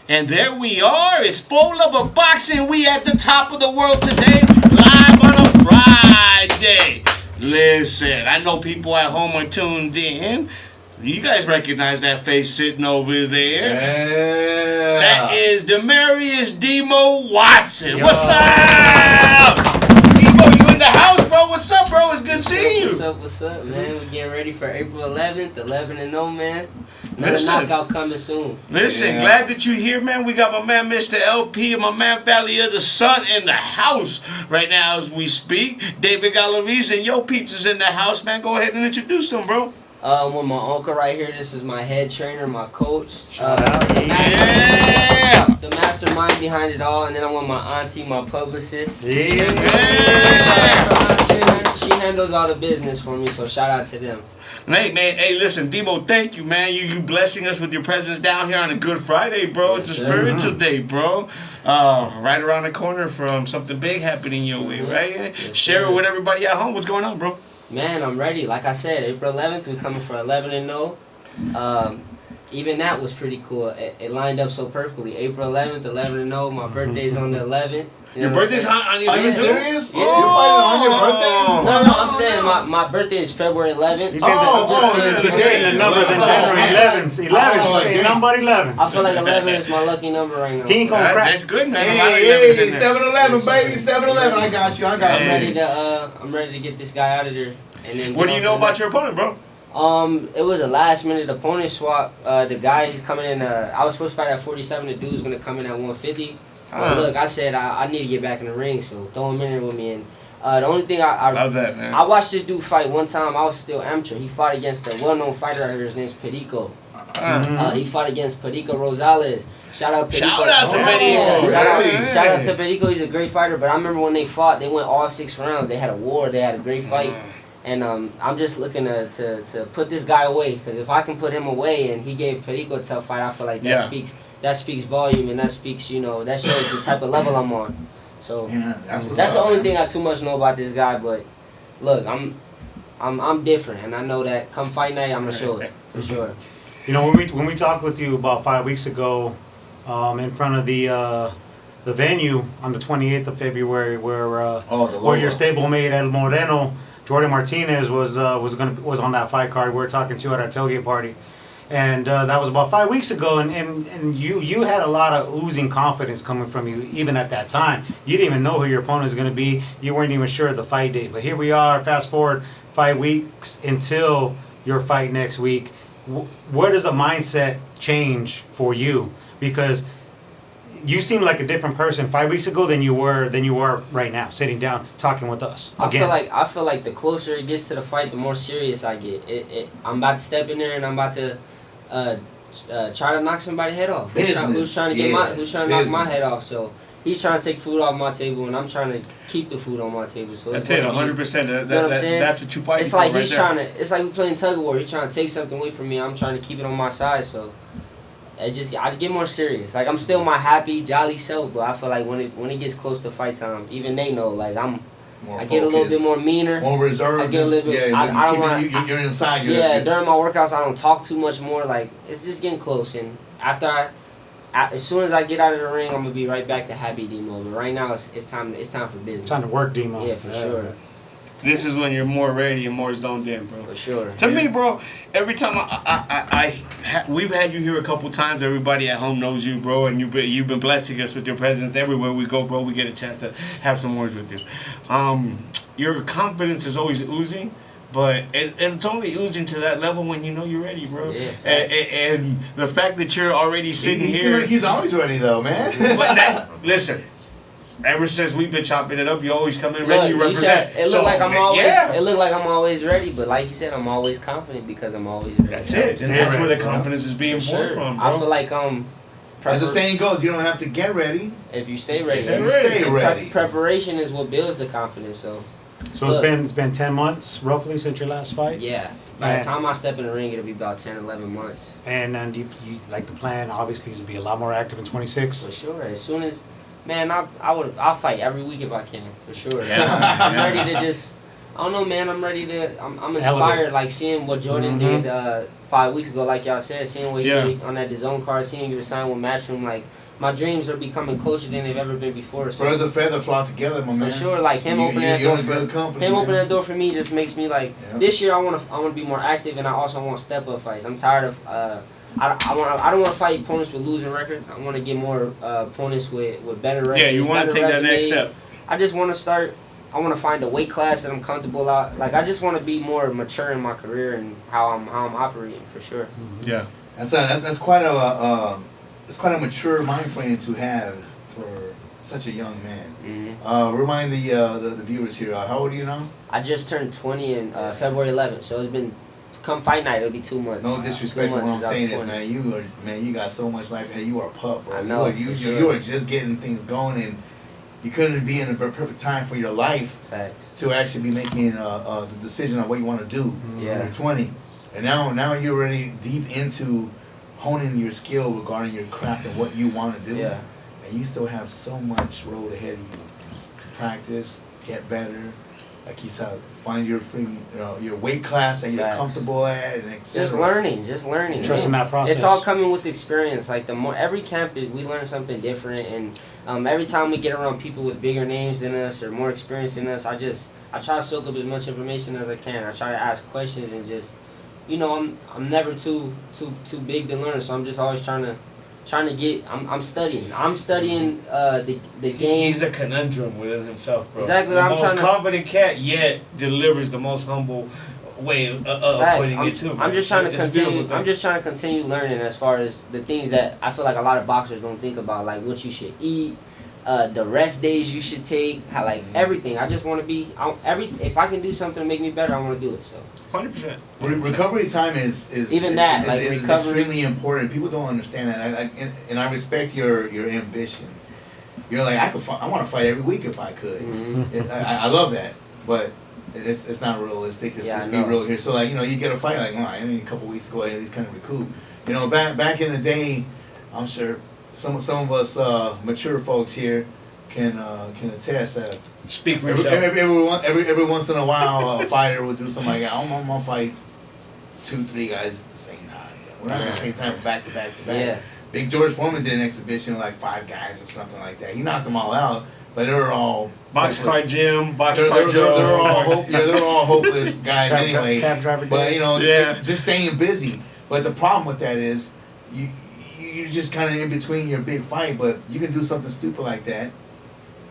And there we are. It's 4luvofboxing. We at the top of the world today, live on a Friday. Listen, I know people at home are tuned in. You guys recognize that face sitting over there? Yeah. That is Demarius Demo Watson. Yo. What's up? Demo, you in the house, bro? What's up, bro? It's good seeing you. What's up, man? We're getting ready for April 11th, 11-0, man. Another knockout coming soon. Listen, glad that you're here, man. We got my man, Mr. LP, and my man, Valley of the Sun, in the house right now as we speak. David Galleries and Yo Peeps is in the house, man. Go ahead and introduce them, bro. With my uncle right here, this is my head trainer, my coach. The mastermind behind it all. And then I want my auntie, my publicist. She handles all the business for me, so shout out to them. Hey, man, listen, Demo, thank you, man. You blessing us with your presence down here on a Good Friday, bro. Yes, it's a spiritual day, bro. Right around the corner from something big happening your way, right? Yes, Share it with everybody at home. What's going on, bro? Man, I'm ready. Like I said, April 11th, we're coming for 11-0. Even that was pretty cool. It lined up so perfectly. April 11th, 11-0. My birthday's on the 11th. Your birthday's on the 11th? Are you serious? Yeah. You're fighting on your birthday? No, I'm saying my birthday is February 11th. He's saying the numbers in general. 11s. He's saying number 11s. I feel like 11 is my lucky number right now. He ain't gonna crack. That's good, man. Hey, 7-11, baby. 7-11. I got you. I'm ready to get this guy out of there. And then what do you know about your opponent, bro? It was a last-minute opponent swap. The guy, he's coming in. I was supposed to fight at 47. The dude's gonna come in at 150. But look, I said I need to get back in the ring, so throw him in there with me. And the only thing I love that, man. I watched this dude fight one time. I was still amateur. He fought against a well-known fighter out here. His name's Perico. He fought against Perico Rosales. Shout out Perico. Shout out to Perico. Shout out to Perico. He's a great fighter. But I remember when they fought, they went all 6 rounds. They had a war. They had a great fight. And I'm just looking to put this guy away, because if I can put him away and he gave Perico a tough fight, I feel like that speaks volume, and that speaks, that shows the type of level I'm on. So that's the only thing I too much know about this guy. But look, I'm different, and I know that come fight night I'm gonna show it for sure. When we talked with you about 5 weeks ago, in front of the venue on the 28th of February, where your stablemate El Moreno, Jordan Martinez was on that fight card. We were talking to at our tailgate party, and that was about 5 weeks ago. And you had a lot of oozing confidence coming from you even at that time. You didn't even know who your opponent was going to be. You weren't even sure of the fight date. But here we are. Fast forward 5 weeks until your fight next week. Where does the mindset change for you? Because you seem like a different person 5 weeks ago than you were right now, sitting down talking with us. Again. I feel like the closer it gets to the fight, the more serious I get. I'm about to step in there and I'm about to try to knock somebody's head off. Who's trying to knock my head off? So he's trying to take food off my table, and I'm trying to keep the food on my table. So that's it, 100%. That's what you fight. It's like he's trying to. It's like we playing tug of war. He's trying to take something away from me. I'm trying to keep it on my side. So I get more serious. Like, I'm still my happy, jolly self, but I feel like when it gets close to fight time, even they know, like, I get a little bit more meaner. More reserved. I get a little bit. I don't want. You're inside. During my workouts, I don't talk too much more. Like, it's just getting close, and as soon as I get out of the ring, I'm gonna be right back to happy Demo. But right now, it's time for business. Time to work, Demo. Yeah, for sure. This is when you're more ready and more zoned in, bro. For sure. To me, bro, every time we've had you here a couple times. Everybody at home knows you, bro, and you've been blessing us with your presence everywhere we go, bro. We get a chance to have some words with you. Your confidence is always oozing, but it's only oozing to that level when you know you're ready, bro. Yeah. And the fact that you're already sitting here, he's always ready though, man. Listen. Ever since we've been chopping it up, you always come in ready. You represent. It looked like I'm always ready, but like you said, I'm always confident because I'm always ready. That's it. And that's where the confidence is being born from, bro. I feel like as the saying goes, you don't have to get ready. If you stay ready, stay ready. Preparation is what builds the confidence. So it's been 10 months roughly since your last fight. Yeah. By the time I step in the ring, it'll be about 10, 11 months. And you like the plan obviously is to be a lot more active in 26. For sure. As soon as, man, I'll fight every week if I can. For sure. I'm ready to just I don't know, man. I'm ready to. I'm inspired, like seeing what Jordan did 5 weeks ago, like y'all said, seeing what he did on that DAZN card, seeing you sign with Matchroom, like. My dreams are becoming closer than they've ever been before. So birds of feather flock together, my man. For sure, like him opening that door opening that door for me just makes me like. This year I want to be more active, and I also want step up fights. I'm tired of I don't want to fight opponents with losing records. I want to get more opponents with better records. Yeah, you want to take that next step. I just want to start. I want to find a weight class that I'm comfortable at. Like I just want to be more mature in my career and how I'm operating for sure. Yeah, that's quite a. It's quite a mature mind frame to have for such a young man. Remind the viewers here. How old are you now? I just turned 20 in February 11th, so it's been come fight night. It'll be 2 months. No disrespect to what I'm saying is, man. You got so much life ahead. You are a pup, bro. I know. You are just getting things going, and you couldn't be in the perfect time for your life to actually be making the decision on what you want to do. Yeah. You're 20, and now you're already deep into honing your skill regarding your craft and what you want to do. Yeah. And you still have so much road ahead of you to practice, get better, like you said, find your your weight class that you're comfortable at, and etc. Just learning. Trusting that process. It's all coming with experience. Like every camp, we learn something different, and every time we get around people with bigger names than us or more experience than us, I try to soak up as much information as I can. I try to ask questions and just. I'm never too big to learn, so I'm just always trying to get. I'm studying. I'm studying the game. He's a conundrum within himself, bro. Exactly. The most confident cat yet delivers the most humble way of putting it too. I'm just trying to continue. I'm just trying to continue learning as far as the things that I feel like a lot of boxers don't think about, like what you should eat. The rest days you should take, everything. I just want to be if I can do something to make me better, I want to do it. So 100%. Recovery time is extremely important. People don't understand that, and I respect your ambition. You're like I want to fight every week if I could. I love that, but it's not realistic. Let's be real here. So like you get a fight like I need a couple weeks ago, at least kind of recoup. Back in the day, I'm sure. Some of us mature folks here can attest that. Speak for yourself. Every once in a while, a fighter would do something like that. I'm gonna fight 2-3 guys at the same time. We're not at the same time, back to back. Yeah. Big George Foreman did an exhibition with like 5 guys or something like that. He knocked them all out, but they were all Boxcar Jim, Boxcar Joe. They're all hopeless guys anyway. Cab driver. But just staying busy. But the problem with that is you're just kind of in between your big fight, but you can do something stupid like that,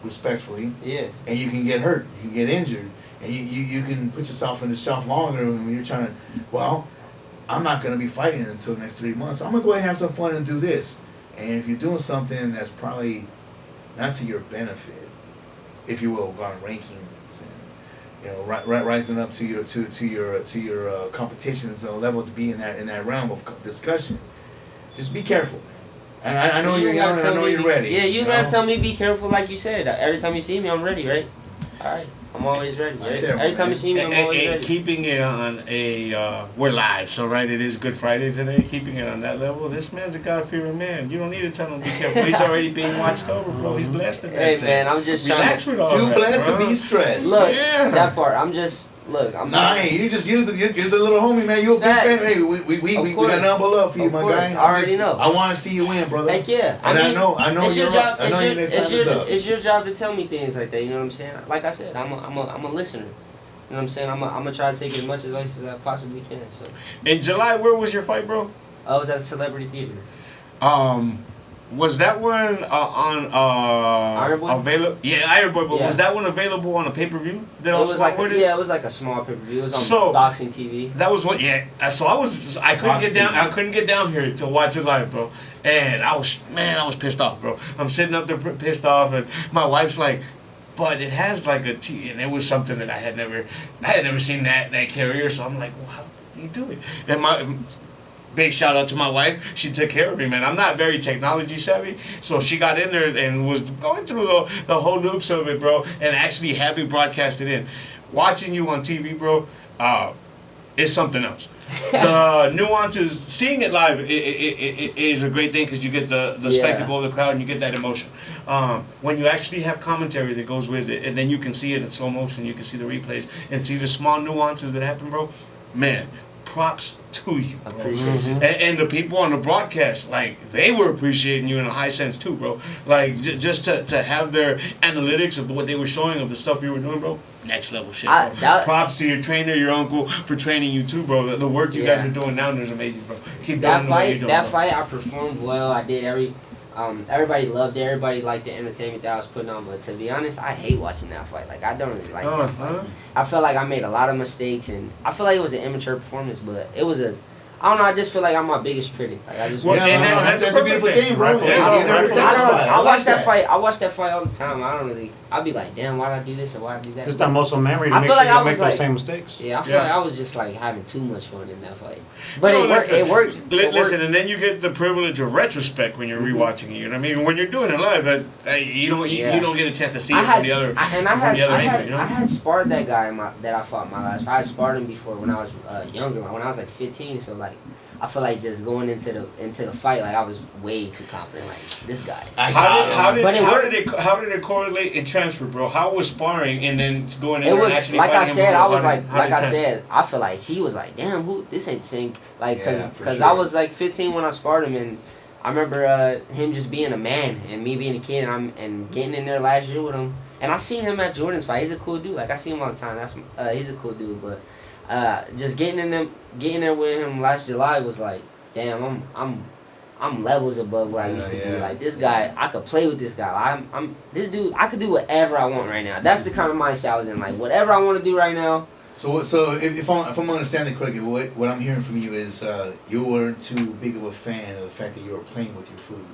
respectfully. Yeah. And you can get hurt, you can get injured, and you can put yourself in the shelf longer when you're trying to. I'm not going to be fighting until the next 3 months. I'm going to go ahead and have some fun and do this. And if you're doing something that's probably not to your benefit, if you will, on rankings and rising up to your competitions level to be in that realm of discussion. Just be careful, man. And I know you're young, and I know you're ready. Yeah, you gotta tell me be careful, like you said. Every time you see me, I'm ready, right? All right, I'm always ready. Right? Every time you see me, I'm always ready. Keeping it on we're live, so right, it is Good Friday today. Keeping it on that level, this man's a God-fearing man. You don't need to tell him to be careful. He's already being watched over, bro. He's blessed to be. Hey, man, I'm just relax with all too that, blessed bro. to be stressed. Look, that part. I'm you're the little homie, man. You a big fan. Hey, we got nothing but love for you, my guy. I already know. I want to see you win, brother. Heck yeah. And I know it's you're your job. I know your next time is up. It's your job to tell me things like that. You know what I'm saying? Like I said, I'm a listener. You know what I'm saying? I'm gonna try to take as much advice as I possibly can. So. In July, where was your fight, bro? I was at the Celebrity Theater. Was that one on Iron Boy? available? Yeah, Iron Boy. But was that one available on a pay-per-view? It was like a small pay-per-view. It was on Boxing TV. That was one. Yeah. So I couldn't get down here to watch it live, bro. And I was pissed off, bro. I'm sitting up there pissed off, and my wife's like, but it has like a T, and it was something that I had never seen that carrier. So I'm like, well, how do you do it? And my big shout out to my wife. She took care of me, man. I'm not very technology savvy, so she got in there and was going through the whole noops of it, bro, and actually had me broadcast it in. Watching you on TV, bro, is something else. the nuances. Seeing it live it is a great thing because you get the spectacle of the crowd and you get that emotion. When you actually have commentary that goes with it, and then you can see it in slow motion, you can see the replays and see the small nuances that happen, bro. Man, props to you, bro. Appreciation. And the people on the broadcast, like, they were appreciating you in a high sense too, bro. Like, just to have their analytics of what they were showing of the stuff you were doing, bro. Next level shit, bro. Props to your trainer, your uncle, for training you too, bro. The work you guys are doing now is amazing, bro. Keep doing what you're doing, that fight, I performed well. I did everybody loved it. Everybody liked the entertainment that I was putting on. But to be honest, I hate watching that fight. Like, I don't really like that fight. I felt like I made a lot of mistakes, and I feel like it was an immature performance. But it was I don't know. I just feel like I'm my biggest critic. Like, I just. That's a beautiful thing, bro. I watch that fight. I watch that fight all the time. I don't really. I'd be like, damn, why'd I do this or why'd I do that? Just that muscle memory to make sure you don't make those same mistakes. Yeah, I feel like I was just like having too much fun in that fight. But it worked. Listen, and then you get the privilege of retrospect when you're rewatching it. You know what I mean? When you're doing it live, you don't get a chance to see it from the other angle. I had sparred that guy that I fought my last fight. I had sparred him before when I was younger, when I was like 15. So like, I feel like just going into the fight, like I was way too confident. Like, this guy. How did it correlate and transfer, bro? How was sparring and then going in and actually like fighting I said, I feel like he was like, damn, this ain't the same. Like, because I was like 15 when I sparred him, and I remember him just being a man and me being a kid, and getting in there last year with him. And I seen him at Jordan's fight. He's a cool dude. Like, I see him all the time. He's a cool dude, but. Just getting there with him last July was like, damn, I'm levels above where I used to be. Like, this guy, I could play with this guy. I'm this dude. I could do whatever I want right now. That's the kind of mindset I was in. Like, whatever I want to do right now. So if I'm understanding correctly, what I'm hearing from you is you weren't too big of a fan of the fact that you were playing with your food.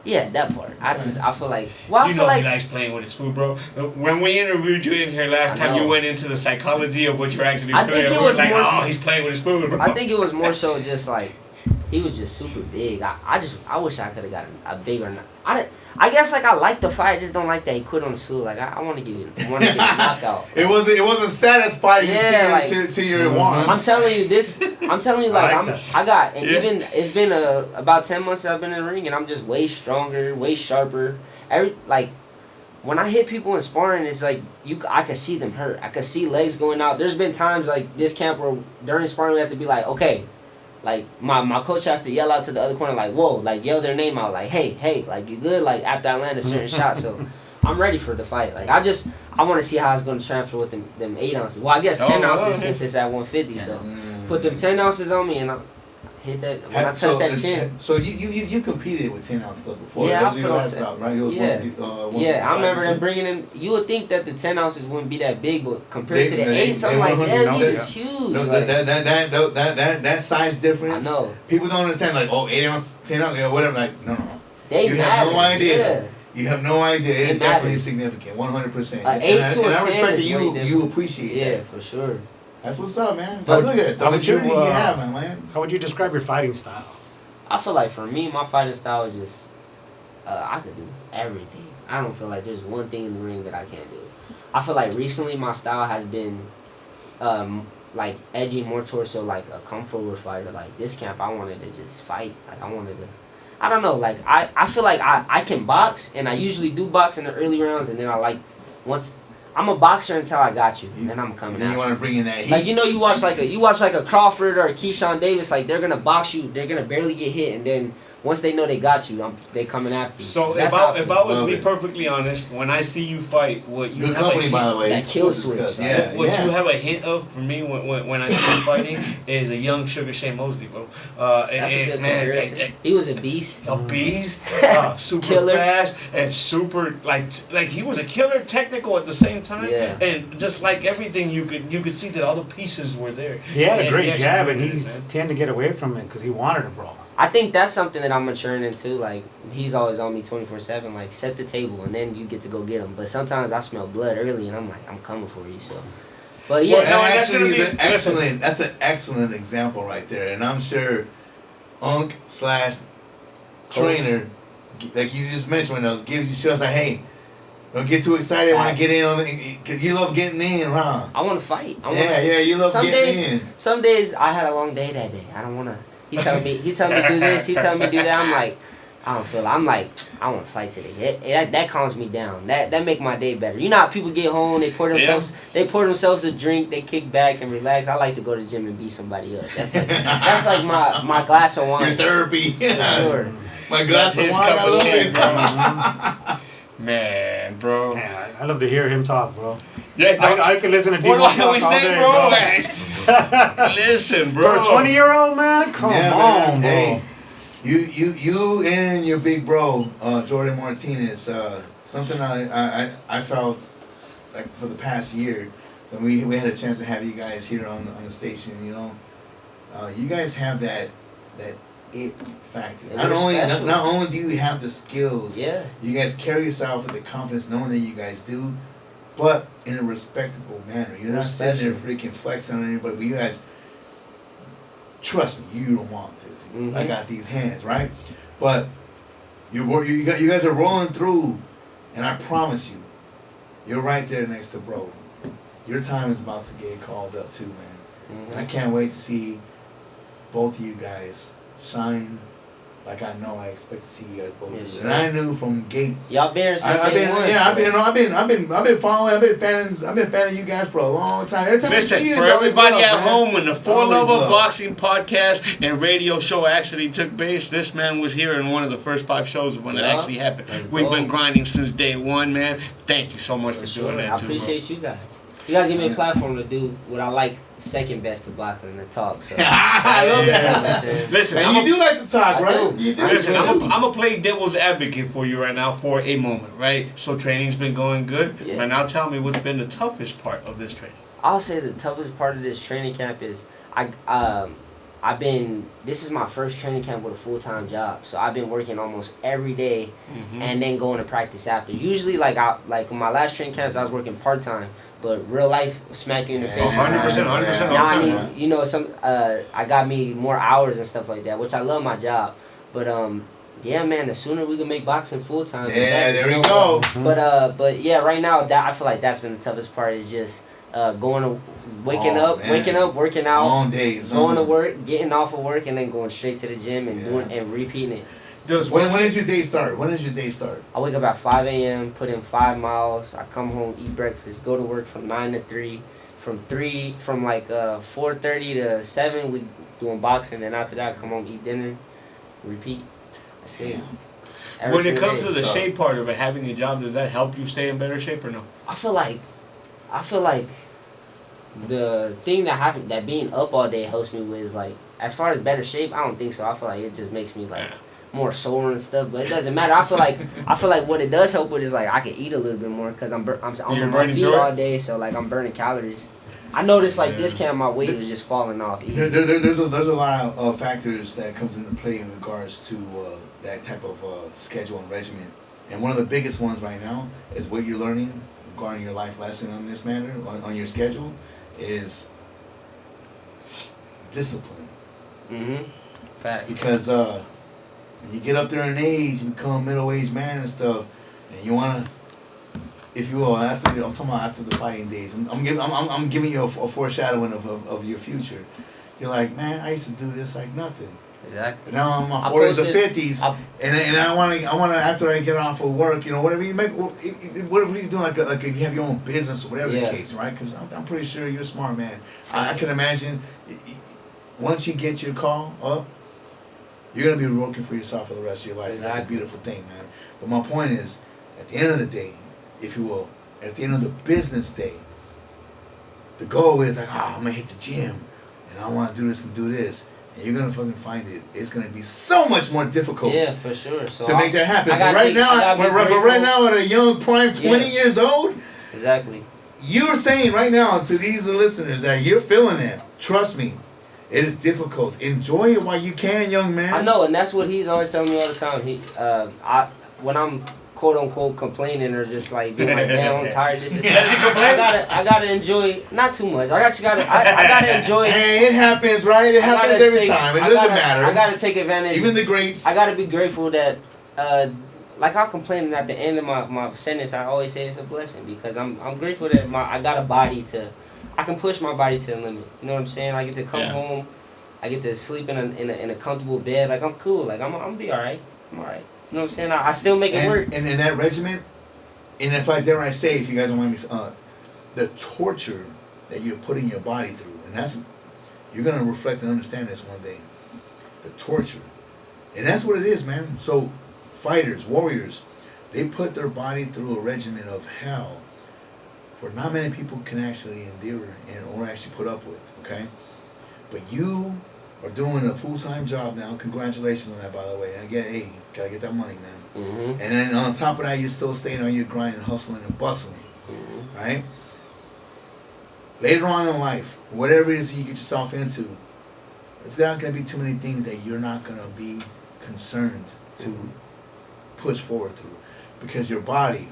Yeah, that part. I feel like. Well, he likes playing with his food, bro. When we interviewed you in here last time, you went into the psychology of what you're actually doing. I think it was like, he's playing with his food, bro. I think it was more so just like, he was just super big. I wish I could have gotten a bigger. I guess like I like the fight. I just don't like that he quit on the stool. Like, I want to get a knockout. It wasn't satisfying to your wants. I'm telling you, like even it's been about 10 months that I've been in the ring, and I'm just way stronger, way sharper. When I hit people in sparring, it's like I could see them hurt. I could see legs going out. There's been times like this camp where during sparring we have to be like, okay. Like, my coach has to yell out to the other corner, like, whoa, like, yell their name out, like, hey, like, you good? Like, after I land a certain shot. So, I'm ready for the fight. Like, I want to see how it's going to transfer with them 8 ounces. Well, I guess 10 ounces since it's at 150. So, put them 10 ounces on me and I'll hit that. When I touch that chin. So, you competed with 10 ounce gloves before. Yeah, that was your last bout, right? I remember them bringing in. You would think that the 10 ounces wouldn't be that big, but compared to the 8s, I'm like, damn, these is huge. No, that size difference. I know. People don't understand, like, 8 ounce, 10 ounce, whatever. Like, no. You have no idea. Yeah. You have no idea. It's definitely significant, 100%. An 8 to a 10 I respect that is you appreciate that. Yeah, for sure. That's what's up, man. So look at the maturity you have, man. How would you describe your fighting style? I feel like for me, my fighting style is just I could do everything. I don't feel like there's one thing in the ring that I can't do. I feel like recently my style has been like edging more towards like a come forward fighter. Like this camp, I wanted to just fight. Like I don't know. Like I feel like I can box, and I usually do box in the early rounds, and then once. I'm a boxer until I got you, and I'm coming. Then you want to bring in that heat. Like, you watch like a Crawford or a Keyshawn Davis, like they're gonna box you, they're gonna barely get hit, and then once they know they got you, they coming after you. So if I was to be perfectly honest, when I see you fight, what you good company, by the way, that kill switch. You have a hint of for me when I see you fighting is a young Sugar Shane Mosley, bro. That's a good comparison. He was a beast. A beast, super killer. fast and super like he was a killer, technical at the same time, and just like everything you could see that all the pieces were there. He had a great jab, and he's tend to get away from it because he wanted to brawl. I think that's something that I'm maturing into. Like, he's always on me 24/7. Like, set the table, and then you get to go get him. But sometimes I smell blood early, and I'm like, I'm coming for you. So, but yeah, that's an excellent example right there. And I'm sure, /trainer, like you just mentioned, gives you shows like, hey, Don't get too excited when I get in on the, cause you love getting in, huh? I want to fight. You love getting in. Some days I had a long day that day. I don't want to. He tell me do this. He tell me do that. I'm like, I don't feel it. I'm like, I want to fight today. That calms me down. That make my day better. You know how people get home, they pour themselves a drink, they kick back and relax. I like to go to the gym and beat somebody up. That's like my glass of wine. Your therapy. For sure. My glass of wine. I love it, bro. Man, bro. Man, I love to hear him talk, bro. Yeah, I can listen to D1 what do I talk always all say, day, bro? Listen, bro. For a 20-year-old man, come on, bro. Hey, you and your big bro, Jordan Martinez. Something I felt like for the past year. So we had a chance to have you guys here on the station. You know, you guys have that it factor. Not only do you have the skills, you guys carry yourself with the confidence, knowing that you guys do, but in a respectable manner. You're not sitting there freaking flexing on anybody, but you guys, trust me, you don't want this. I got these hands, right? But you guys are rolling through, and I promise you, you're right there next to bro. Your time is about to get called up too, man. And I can't wait to see both of you guys shine like I know I expect to see you guys both do. Sure. And I knew from gate. Y'all been since I've been following. I've been fanning you guys for a long time. Every time Listen, I see you, for everybody at man. home, when the 4luvofboxing podcast and radio show actually took place, this man was here in one of the first 5 shows of when it actually happened. We've been grinding since day one, man. Thank you so much for doing that, I appreciate you guys. You guys give me a platform to do what I like second best to boxing and to talk. So I love that. Listen, and you do like to talk, right? You do. Listen, I'm gonna play devil's advocate for you right now for a moment, right? So training's been going good. Yeah. Right now, tell me what's been the toughest part of this training. I'll say the toughest part of this training camp is this is my first training camp with a full-time job, so I've been working almost every day and then going to practice after. Usually, like in my last training camps, I was working part-time, but real life smack you in the face. 100%. Now I need, I got me more hours and stuff like that, which I love my job, but yeah, man, the sooner we can make boxing full-time. Yeah, there we go. But yeah, right now I feel like that's been the toughest part is just waking up, working out, long days, going to work, getting off of work, and then going straight to the gym and doing and repeating it. When does your day start? I wake up at 5 a.m., put in 5 miles. I come home, eat breakfast, go to work from 9 to 3. From 4:30 to 7, we doing boxing. Then after that, I come home, eat dinner, repeat. That's it. When it comes to the shape part of it, having a job, does that help you stay in better shape or no? I feel like the thing that being up all day helps me with is like, as far as better shape, I don't think so. I feel like it just makes me like more sore and stuff, but it doesn't matter. I feel like what it does help with is like I can eat a little bit more because I'm on my feet all day, so like I'm burning calories. I noticed like this camp, my weight was just falling off easy. There's a lot of factors that comes into play in regards to that type of schedule and regimen, and one of the biggest ones right now is what you're learning regarding your life lesson on this matter on your schedule is discipline. Fact. Because when you get up there in age, you become a middle-aged man and stuff, and you wanna, if you will, I'm talking about after the fighting days. I'm giving you a foreshadowing of your future. You're like, man, I used to do this like nothing. Exactly. Now I'm in my 40s or 50s, and I want to after I get off of work, whatever you make, whatever you're doing, like if you have your own business or whatever the case, right? Because I'm pretty sure you're a smart man. I can imagine once you get your call up, you're gonna be working for yourself for the rest of your life. Exactly. That's a beautiful thing, man. But my point is, at the end of the day, if you will, at the end of the business day, the goal is like, I'm gonna hit the gym, and I want to do this and do this. And you're gonna fucking find it. It's gonna be so much more difficult. Yeah, for sure. So to make that happen. But right now, at a young prime 20 years old, exactly. You're saying right now to these listeners that you're feeling it. Trust me, it is difficult. Enjoy it while you can, young man. I know, and that's what he's always telling me all the time. When I'm quote unquote complaining or just like being like, damn, I'm tired. This is. I gotta enjoy, not too much. I gotta enjoy. Hey, it happens, right? It happens every time. It doesn't matter. I gotta take advantage. Even the greats. I gotta be grateful that like I'm complaining at the end of my sentence, I always say it's a blessing because I'm grateful that I got a body I can push my body to the limit. You know what I'm saying? I get to come home, I get to sleep in a comfortable bed. Like I'm cool. Like I'm be alright. I'm alright. You know what I'm saying? I still make it work. And in that regiment, and if I dare I say, if you guys don't mind me, the torture that you're putting your body through, and that's you're gonna reflect and understand this one day. The torture, and that's what it is, man. So fighters, warriors, they put their body through a regimen of hell where not many people can actually endure or actually put up with, okay? But you are doing a full-time job now. Congratulations on that, by the way. And again, hey, gotta get that money, man. Mm-hmm. And then on top of that, you're still staying on your grind and hustling and bustling, right? Later on in life, whatever it is you get yourself into, there's not going to be too many things that you're not going to be concerned to push forward through, because your body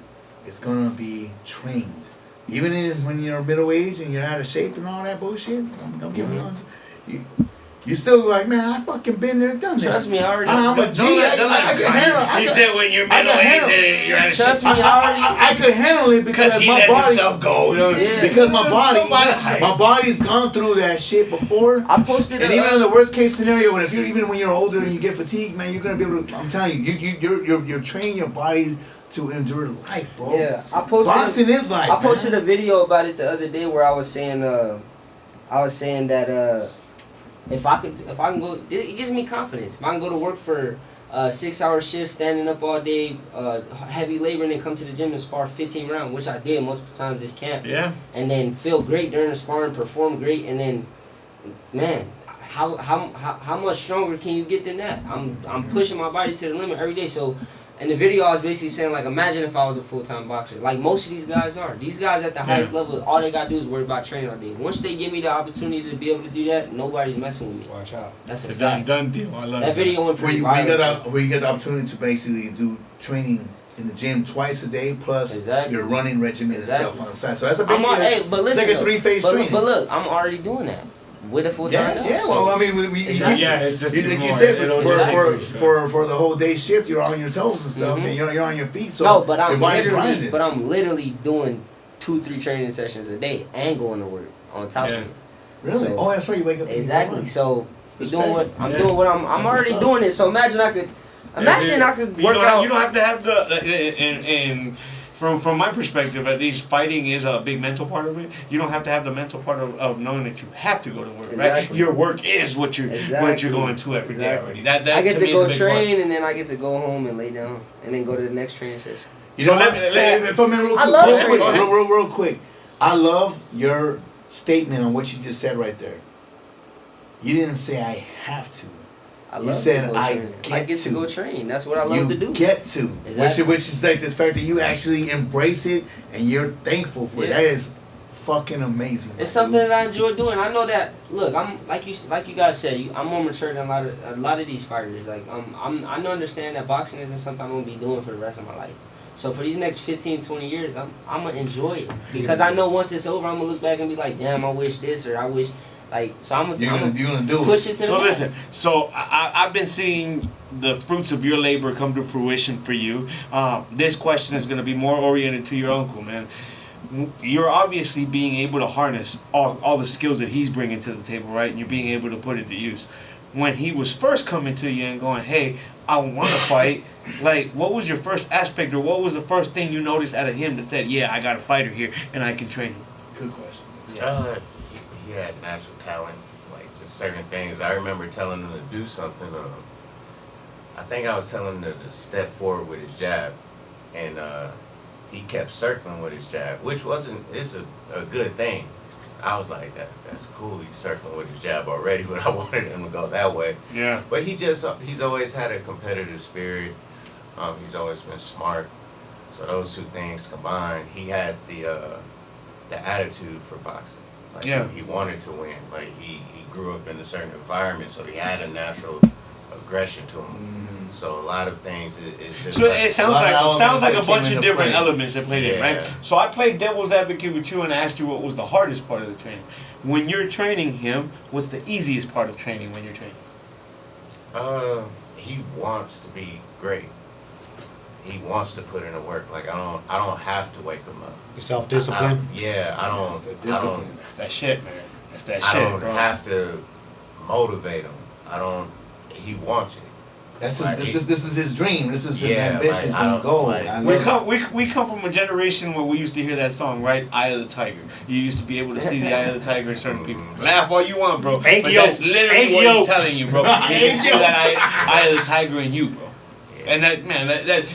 is going to be trained. Even when you're middle age and you're out of shape and all that bullshit, I'm giving you still like, man, I fucking been there, done that. Trust me, I already. I'm a G. I can handle it. He said when you're middle aged and you're out of shape. Trust me, I could handle it because he my let body. himself go. You know? Yeah. Because my body's gone through that shit before. I posted And even in the worst case scenario, when you're older and you get fatigued, man, you're gonna be able to. I'm telling you, you're training your body to endure life, bro. Yeah, I posted. Boxing is life. I posted a video about it the other day where I was saying that if I can go, it gives me confidence. If I can go to work for 6-hour shift, standing up all day, heavy labor, and then come to the gym and spar 15 rounds, which I did multiple times this camp. Yeah. And then feel great during the sparring, perform great, and then, man, how much stronger can you get than that? I'm pushing my body to the limit every day. So, in the video, I was basically saying, like, imagine if I was a full-time boxer. Like most of these guys are. These guys at the highest level, all they got to do is worry about training all day. Once they give me the opportunity to be able to do that, nobody's messing with me. Watch out. That's a It's fact. done deal. I love That video went pretty where viral. you get the opportunity to basically do training in the gym twice a day, plus your running regimen and stuff on the side. So that's a basically but listen, like a 3-phase training. But look, I'm already doing that with a full-time job. Yeah, well, I mean, it's just like you more. said, for the whole day shift, you're on your toes and stuff, and you're on your feet. So no, but I'm literally doing 2-3 training sessions a day and going to work on top of it. Really? So, that's right. You wake up. Exactly. So I'm doing what I'm already doing it. So imagine I could work out. You don't have to have the From my perspective, at least, fighting is a big mental part of it. You don't have to have the mental part of knowing that you have to go to work, right? Your work is what you're going to every day already. That I get to to me go is a big train, part. and then I get to go home and lay down, and then go to the next training session. You know, real quick. I love your statement on what you just said right there. You didn't say I have to. You said I get to go train. That's what I love to do. You get to, exactly. which is like the fact that you actually embrace it and you're thankful for it. That is fucking amazing. It's something that I enjoy doing. I know that. Look, I'm like you guys said. I'm more mature than a lot of these fighters. Like I understand that boxing isn't something I'm gonna be doing for the rest of my life. So for these next 15, 20 years, I'm gonna enjoy it because I know once it's over, I'm gonna look back and be like, damn, I wish this or I wish. So I'm gonna push it to the So max. listen, I've been seeing the fruits of your labor come to fruition for you. This question is going to be more oriented to your uncle, man. You're obviously being able to harness all the skills that he's bringing to the table, right? And you're being able to put it to use. When he was first coming to you and going, hey, I want to fight, like, what was your first aspect or what was the first thing you noticed out of him that said, yeah, I got a fighter here and I can train him? Good question. He had natural talent, like just certain things. I remember telling him to do something. I think I was telling him to step forward with his jab, and he kept circling with his jab, which it's a good thing. I was like, that's cool. He's circling with his jab already, but I wanted him to go that way. Yeah. But he's always had a competitive spirit. He's always been smart. So those two things combined, he had the attitude for boxing. Like he wanted to win. Like he grew up in a certain environment, so he had a natural aggression to him. Mm-hmm. So a lot of things is just. So it sounds like a bunch of different elements that played in, right? Yeah. So I played devil's advocate with you and I asked you what was the hardest part of the training. When you're training him, what's the easiest part of training when you're training? He wants to be great. he wants to put in the work. Like I don't have to wake him up. The self-discipline. I don't. That's that shit, man. That's that I shit, don't bro. have to motivate him. I don't. He wants it. That's Like, this is his dream. This is his Yeah, ambitions like, I and don't- goal. like- I We love it. come from a generation where we used to hear that song, right? Eye of the Tiger. You used to be able to see the eye of the tiger in certain people. Laugh all you want, bro. Egg But yolks, that's literally egg what yolks. he's telling you, bro. You can see that eye of the tiger in you, bro. Yeah. And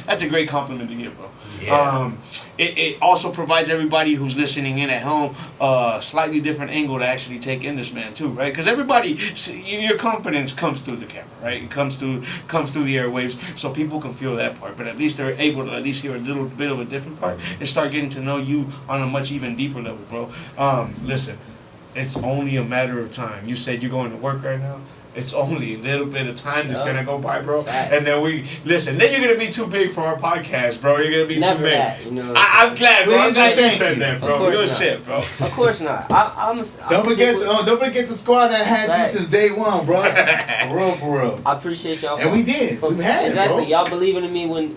that's a great compliment to give, bro. Yeah. It also provides everybody who's listening in at home a slightly different angle to actually take in this man too, right? Because everybody, your confidence comes through the camera, right? It comes through the airwaves, so people can feel that part. But at least they're able to at least hear a little bit of a different part and start getting to know you on a much even deeper level, bro. Listen, it's only a matter of time. You said you're going to work right now. It's only a little bit of time that's gonna go by, bro. Facts. And then then you're gonna be too big for our podcast, bro. You're gonna be Never too big. that, you know. I'm glad, bro. I'm glad you Thank said you. that, Of bro. course Real not. shit, bro. Of course not. Don't forget the squad that had Facts. you since day one, bro. For real. I appreciate y'all. And we did. We've had it, exactly. bro. Y'all believing in me when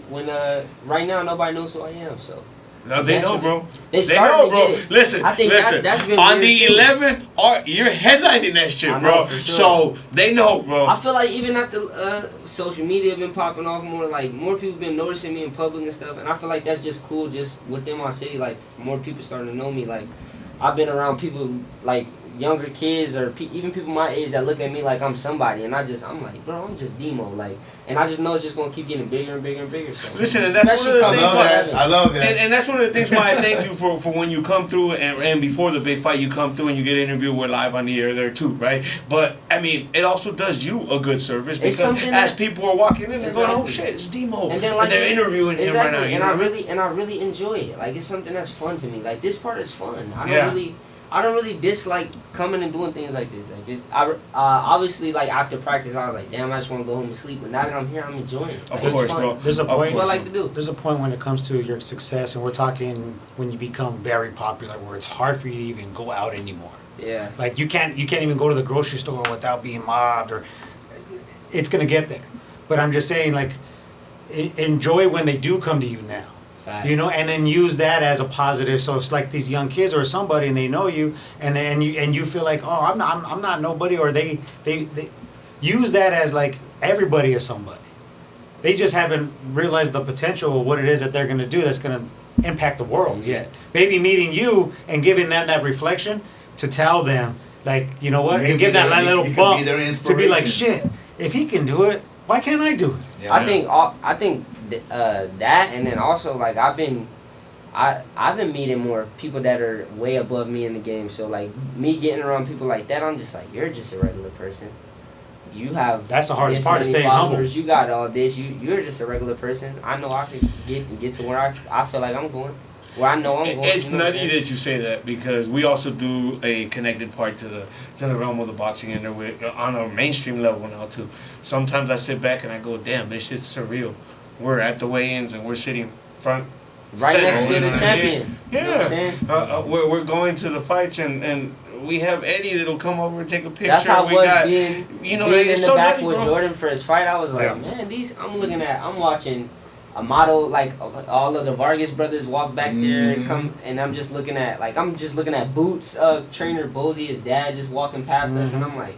right now nobody knows who I am. So No, they know, bro. They They starting know, to bro. get it. Listen, I think listen. that's been on weird, the too. 11th, you're headlining that shit, I know, bro. for sure. So they know, bro. I feel like even at the social media been popping off more, like more people been noticing me in public and stuff, and I feel like that's just cool. Just within my city, like more people starting to know me. Like I've been around people like younger kids or even people my age that look at me like I'm somebody, and I'm like, bro, I'm just Demo, like, and I just know it's just gonna keep getting bigger and bigger and bigger. So Listen, and that's one of especially the I coming things love from why- that. heaven. I love that. And that's one of the things why I thank you for when you come through and before the big fight you come through and you get interviewed. We're live on the air there too, right? But I mean, it also does you a good service It's because something as that- people are walking in, they're going, "Oh Exactly. shit, it's Demo," And then like they're interviewing him right now. exactly, You know? and I really enjoy it. Like it's something that's fun to me. Like this part is fun. Yeah. I don't really dislike coming and doing things like this. Like it's obviously like after practice I was like, damn, I just want to go home and sleep. But now that I'm here, I'm enjoying it. Of Like, it's course, fun. bro. There's a Of point. That's what I like to do. There's a point when it comes to your success, and we're talking when you become very popular, where it's hard for you to even go out anymore. Yeah. Like you can't even go to the grocery store without being mobbed, or it's gonna get there. But I'm just saying, like, enjoy when they do come to you now. Facts. You know, and then use that as a positive. So it's like these young kids or somebody, and they know you, and you feel like, oh, I'm not nobody, or they use that as like everybody is somebody. They just haven't realized the potential of what it is that they're gonna do that's gonna impact the world yet. Maybe meeting you and giving them that reflection to tell them, like, you know what, You and could give be that their- little you could bump be their to be like, inspiration. shit, if he can do it, why can't I do it? Yeah. I think that, and then also like I've been meeting more people that are way above me in the game. So like me getting around people like that, I'm just like, you're just a regular person. You have That's the hardest this part, many staying humble. followers, You got all this. You're just a regular person. I know I could get to where I feel like I'm going. Where I know I'm going. It's you know what I'm nutty saying? that you say that because we also do a connected part to the realm of the boxing and we're on a mainstream level now too. Sometimes I sit back and I go, damn, this shit's surreal. We're at the weigh-ins and we're sitting front. Right center, next to you know the what I mean? champion. You know what I'm saying? We're going to the fights and we have Eddie that'll come over and take a picture. That's how we it was got, being you know, in it's the so back nutty, with bro. Jordan for his fight. I was like, Yeah. man, I'm watching a model like all of the Vargas brothers walk back there and come, and I'm just looking at Boots, trainer Bozy, his dad just walking past us, and I'm like,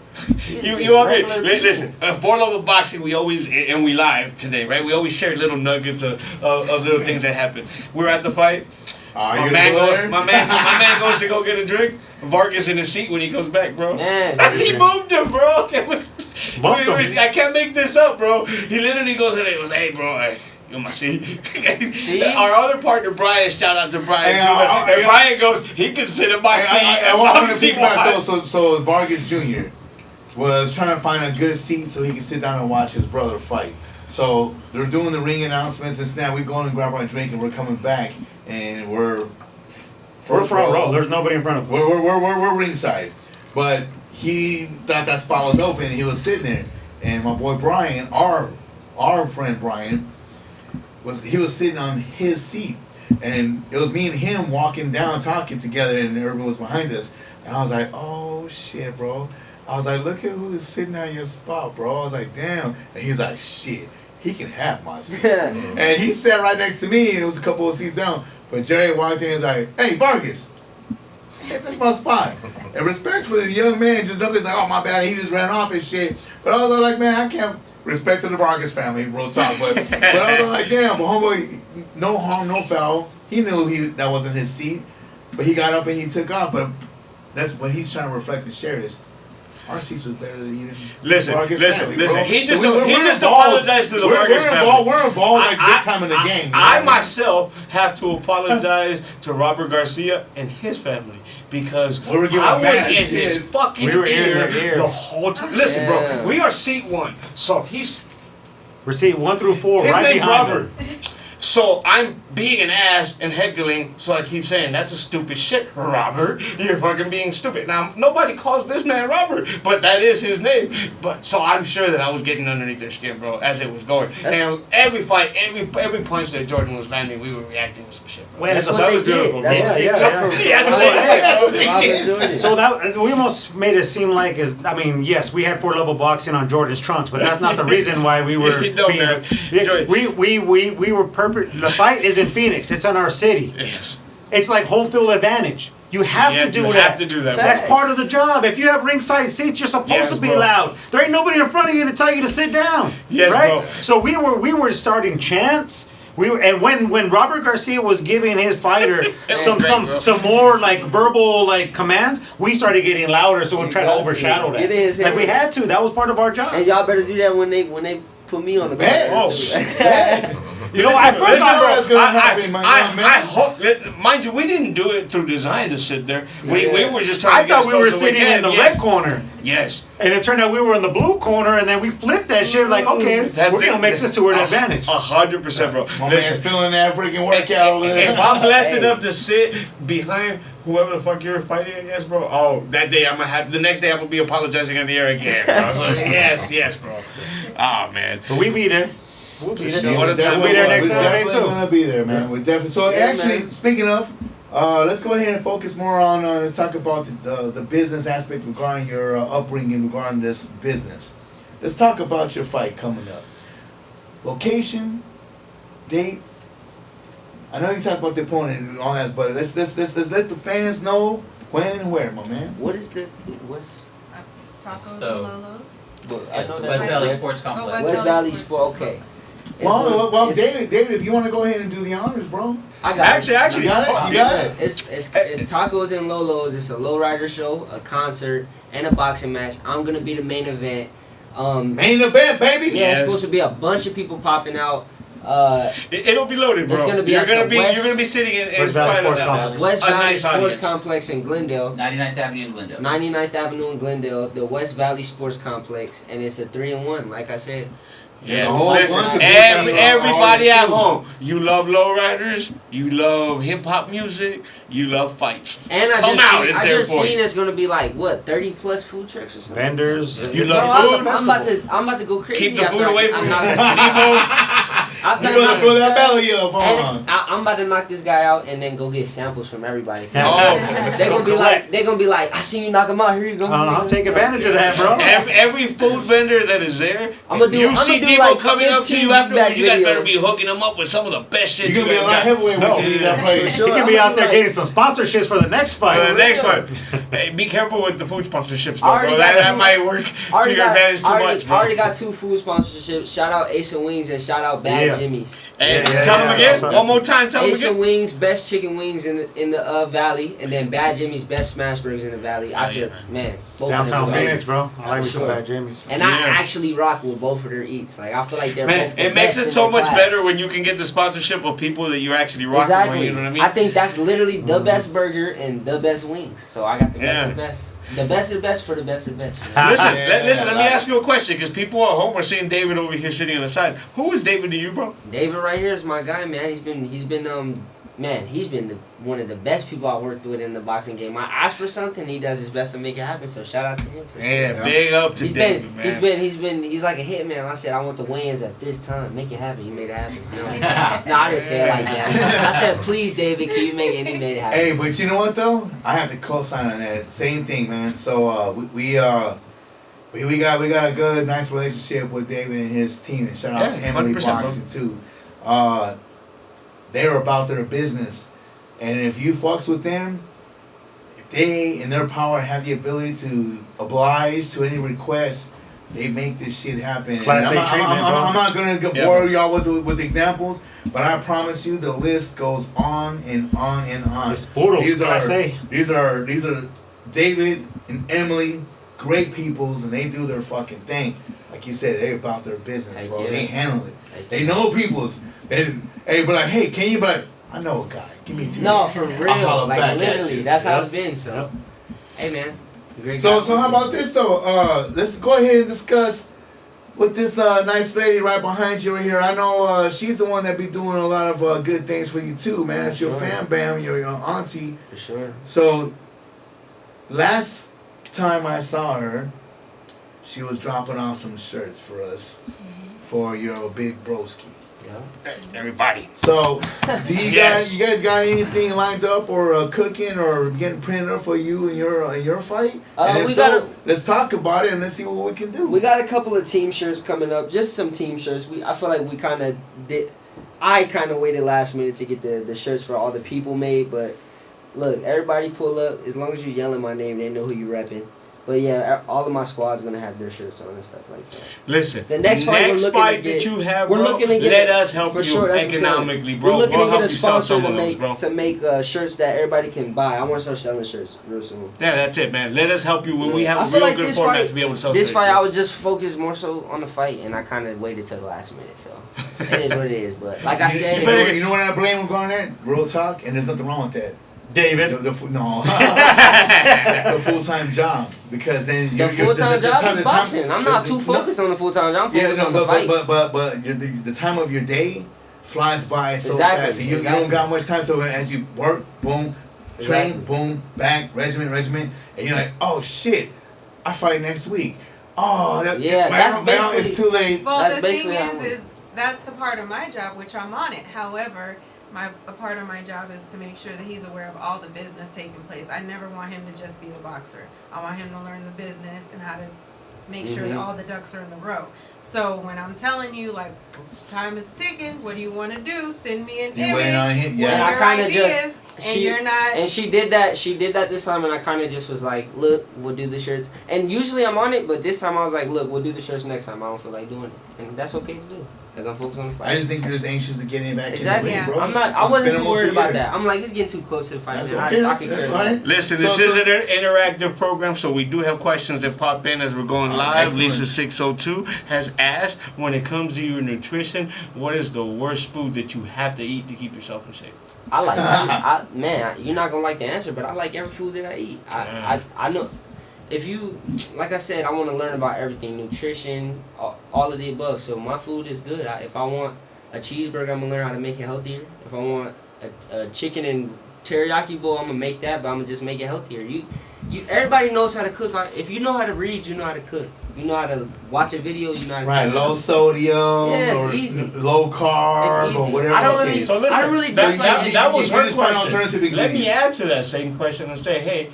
these are just You already regular people. listen. 4luvofboxing, we always and we live today, right? We always share little nuggets of little things that happen. We're at the fight. Are you gonna go there? My man goes to go get a drink. Vargas in his seat when he comes back, bro. Man, He moved him, bro. It was, Bumped him. I can't make this up, bro. He literally goes in there and goes, hey, bro, you in my seat? See? Our other partner, Brian, shout out to Brian, Hey, too. And Brian goes, he can sit in my seat. I and want I'm to seat think about wide. so Vargas Jr. was trying to find a good seat so he could sit down and watch his brother fight. So they're doing the ring announcements and now we go and grab our drink and we're coming back and we're We're front row. There's nobody in front of us. we're ringside, but he thought that spot was open and he was sitting there. And my boy Brian, our friend Brian, was sitting on his seat, and it was me and him walking down talking together, and everyone was behind us. And I was like, oh shit, bro. I was like, look at who's sitting on your spot, bro. I was like, damn. And he's like, shit. he can have my seat. And he sat right next to me, and it was a couple of seats down. But Jerry walked in and was like, hey, Vargas, hey, that's my spot. And respectfully, the young man just looked like, oh, my bad, he just ran off and shit. But I was like, man, I can't, respect to the Vargas family, real talk. But I was like, damn, but homeboy, no harm, no foul. He knew that wasn't his seat. But he got up and he took off. But that's what he's trying to reflect and share is our seats was better than even listen. Vargas family, bro. He just So he just apologized to the Vargas family. We're involved like big time in the game. I myself have to apologize to Robert Garcia and his family because I was in his fucking ear the whole time. Listen, bro, we are seat 1, so he's we're seat 1 through 4, his right name's behind Robert. him. So I'm being an ass and heckling, so I keep saying, that's a stupid shit, Robert. You're fucking being stupid. Now, nobody calls this man Robert, but that is his name. But so I'm sure that I was getting underneath their skin, bro, as it was going. And every fight, every punch that Jordan was landing, we were reacting with some shit, bro. That's what that they was beautiful, did. bro. That's what they did. So that we almost made it seem like yes, we had 4 level boxing on Jordan's trunks, but that's not the reason why we were we were the fight is in Phoenix. It's in our city. Yes. It's like home field advantage. You have to do that. Have to do that. That's part of the job. If you have ringside seats, you're supposed to be loud. There ain't nobody in front of you to tell you to sit down. Yes, right? bro. So we were starting chants. And when Robert Garcia was giving his fighter some more like verbal like commands, we started getting louder, so we're trying to overshadow that. It is. Like we had to. That was part of our job. And y'all better do that when they put me on the card. You know, I hope. Mind you, we didn't do it through design to sit there. We were just trying. I thought we were sitting in the red corner. Yes. And it turned out we were in the blue corner, and then we flipped that shit. Like, okay, we're gonna make this to our advantage. 100%, bro. My man's feeling that freaking workout over there. If I'm blessed enough to sit behind whoever the fuck you're fighting against, bro. Oh, that day I'm gonna have. The next day I'm gonna be apologizing in the air again. Bro. So, yes, bro. Oh man. But we be there. We'll be there. We're definitely gonna be there, man. We're definitely. So actually, man. speaking of, let's go ahead and focus more on. Let's talk about the business aspect regarding your upbringing regarding this business. Let's talk about your fight coming up. Location, date. I know you talked about the opponent and all that, but let's let the fans know when and where, my man. What's Tacos and So- Lolos? I know The that West Valley West- Sports Complex. West Valley Sport. Okay. Well, David, if you want to go ahead and do the honors, bro. I got it. Actually, You got it. It's Tacos and Lolos. It's a lowrider show, a concert, and a boxing match. I'm gonna be the main event. Main event, baby. Yeah, it's supposed to be a bunch of people popping out. It'll be loaded, bro. It's gonna be you're at gonna the be West- you're gonna be sitting in West Valley Sports of Complex. West a Valley nice Sports audience. Complex in Glendale. 99th Avenue in Glendale. 99th Avenue in Glendale, the West Valley Sports Complex, and it's a 3-in-1, like I said. Yeah, a whole listen, bunch of everybody at artists, too. home, you love lowriders, you love hip hop music, you love fights. And Come out, it's I there just for seen you. it's gonna be like what 30 plus food trucks or something. Vendors. You Bro, love food. I'm about to go crazy. Keep the after food I away get- from I'm you. not- after You I gonna knock throw this that guy- belly up, and I'm about to knock this guy out and then go get samples from everybody. Oh, They're gonna be like, I seen you knock him out. Here you go. I'll take advantage of that, bro. every food vendor that is there, you see people coming up to you afterwards, you guys better be hooking them up with some of the best shit. You're gonna be a lot heavyweight when you leave that place. He could be out there getting some sponsorships for the next fight. For the next one, hey, be careful with the food sponsorships, though, Already bro. got That two- might work to your advantage too much, bro. already got 2 food sponsorships. Shout out Ace and Wings and shout out Bad Yeah. Jimmy's. Hey, Yeah, tell them again. yeah. One more time. Tell them Ace and again. Wings, best chicken wings in the valley, and then Bad Jimmy's best smash burgers in the valley. I yeah, could, man, both of Downtown them. Phoenix, bro. I like me some Sure. Bad Jimmy's. And Yeah. I actually rock with both of their eats. Like I feel like they're Man, both the it makes best it in so their much class. better when you can get the sponsorship of people that you're actually rocking Exactly. with. You know what I mean? I think that's literally the best burger and the best wings. So I got the best Yeah. of the best. The best of the best for the best of the best. Listen, Yeah, listen. Let me like- ask you a question, because people at home are seeing David over here sitting on the side. Who is David to you, bro? David right here is my guy, man. He's been one of the best people I worked with in the boxing game. I asked for something, he does his best to make it happen. So shout out to him. For Yeah, big up to He's David, man. he's like a hitman. I said I want the weigh-ins at this time. Make it happen. He made it happen. You know what I'm saying? No, I didn't say it like that. I said, please, David, can you make it? And he made it happen. Hey, but you know what though? I have to co-sign on that. Same thing, man. So we we got a good, nice relationship with David and his team. And shout out to Emily 100%, Boxing too. They're about their business, and if you fucks with them, if they in their power have the ability to oblige to any request, they make this shit happen. Class A treatment, I'm not gonna bore y'all with examples, but I promise you the list goes on and on and on. It's brutal. Class A. These are David and Emily, great peoples, and they do their fucking thing. Like you said, they're about their business, bro. Yeah. They handle it. They know peoples. And hey, but like, hey, can you? But I know a guy. Give me 2 No, minutes. for I'll real. holler Like back at literally, you. that's how it's been. So, hey man, great So guy. how about this though? Let's go ahead and discuss with this nice lady right behind you right here. I know she's the one that be doing a lot of good things for you too, man. It's your fan bam, your auntie. For sure. So last time I saw her, she was dropping off some shirts for us for your big broski. Yeah. Everybody. So, do you Yes. you guys got anything lined up or cooking or getting printed up for you in your fight? And if we so, gotta- let's talk about it and let's see what we can do. We got a couple of team shirts coming up. Just some team shirts. I feel like we kind of did. I kind of waited last minute to get the shirts for all the people made, but look, everybody pull up. As long as you yelling my name, they know who you repping. But yeah, all of my squad's gonna have their shirts on and stuff like that. Listen, The next fight we're looking to fight get- that you have, we're bro, looking to get let a- us help for you sure, that's what I'm saying. economically, bro. We're looking We'll to help get a you sell sponsor some of those, bro. to make shirts that everybody can buy. I want to start selling shirts real soon. Yeah, that's it, man. Let us help you when we have I a feel real like good this format fight- to be able to sell This shirts, fight, bro. I would just focus more so on the fight, and I kind of waited till the last minute. So it is what it is. But like I said, you know what I blame we're going at? Real talk, and there's nothing wrong with that. David. The full-time job, because then the full-time job is boxing. I'm not too focused on the full-time job. I'm focused on the fight. but the time of your day flies by so Exactly, fast, and you exactly. don't got much time. So as you work, boom, train, Exactly. boom, back, regiment, and you're like, oh shit, I fight next week. Oh, Yeah, that's now it's basically- too late. Well, That's the thing basically how it is that's a part of my job, which I'm on it. However, a part of my job is to make sure that he's aware of all the business taking place. I never want him to just be a boxer. I want him to learn the business and how to make sure that all the ducks are in the row. So when I'm telling you, like, time is ticking, what do you want to do? Send me an You image. waiting on him? What Yeah. And are I your kinda ideas? just- and you're not. And she did that. She did that this time, and I kind of just was like, "Look, we'll do the shirts." And usually I'm on it, but this time I was like, "Look, we'll do the shirts next time. I don't feel like doing it, and that's okay to do because I'm focused on the fight." I just think you're just anxious to get in back Exactly. in the ring, Yeah. bro. I'm not. It's I wasn't been too almost a worried about year. that. I'm like, it's getting too close to the fight. That's Man. okay. I That's can good. care All right. less. Listen, So- this so- is an interactive program, so we do have questions that pop in as we're going live. Excellent. Lisa 602 has asked, when it comes to your nutrition, what is the worst food that you have to eat to keep yourself in shape? I like. You're not gonna like the answer, but I like every food that I eat. I know. If you, like I said, I want to learn about everything, nutrition, all of the above. So my food is good. If I want a cheeseburger, I'm gonna learn how to make it healthier. If I want a chicken and teriyaki bowl, I'm gonna make that, but I'm gonna just make it healthier. Everybody knows how to cook. If you know how to read, you know how to cook. You know how to watch a video, you know how to Right, cook. low sodium Yeah, it's or easy. low carb It's or easy. whatever. I don't the really- case. So listen, I don't really that, dislike that, it. that was You her just find question. alternative Let me ingredients. add to that same question and say, hey,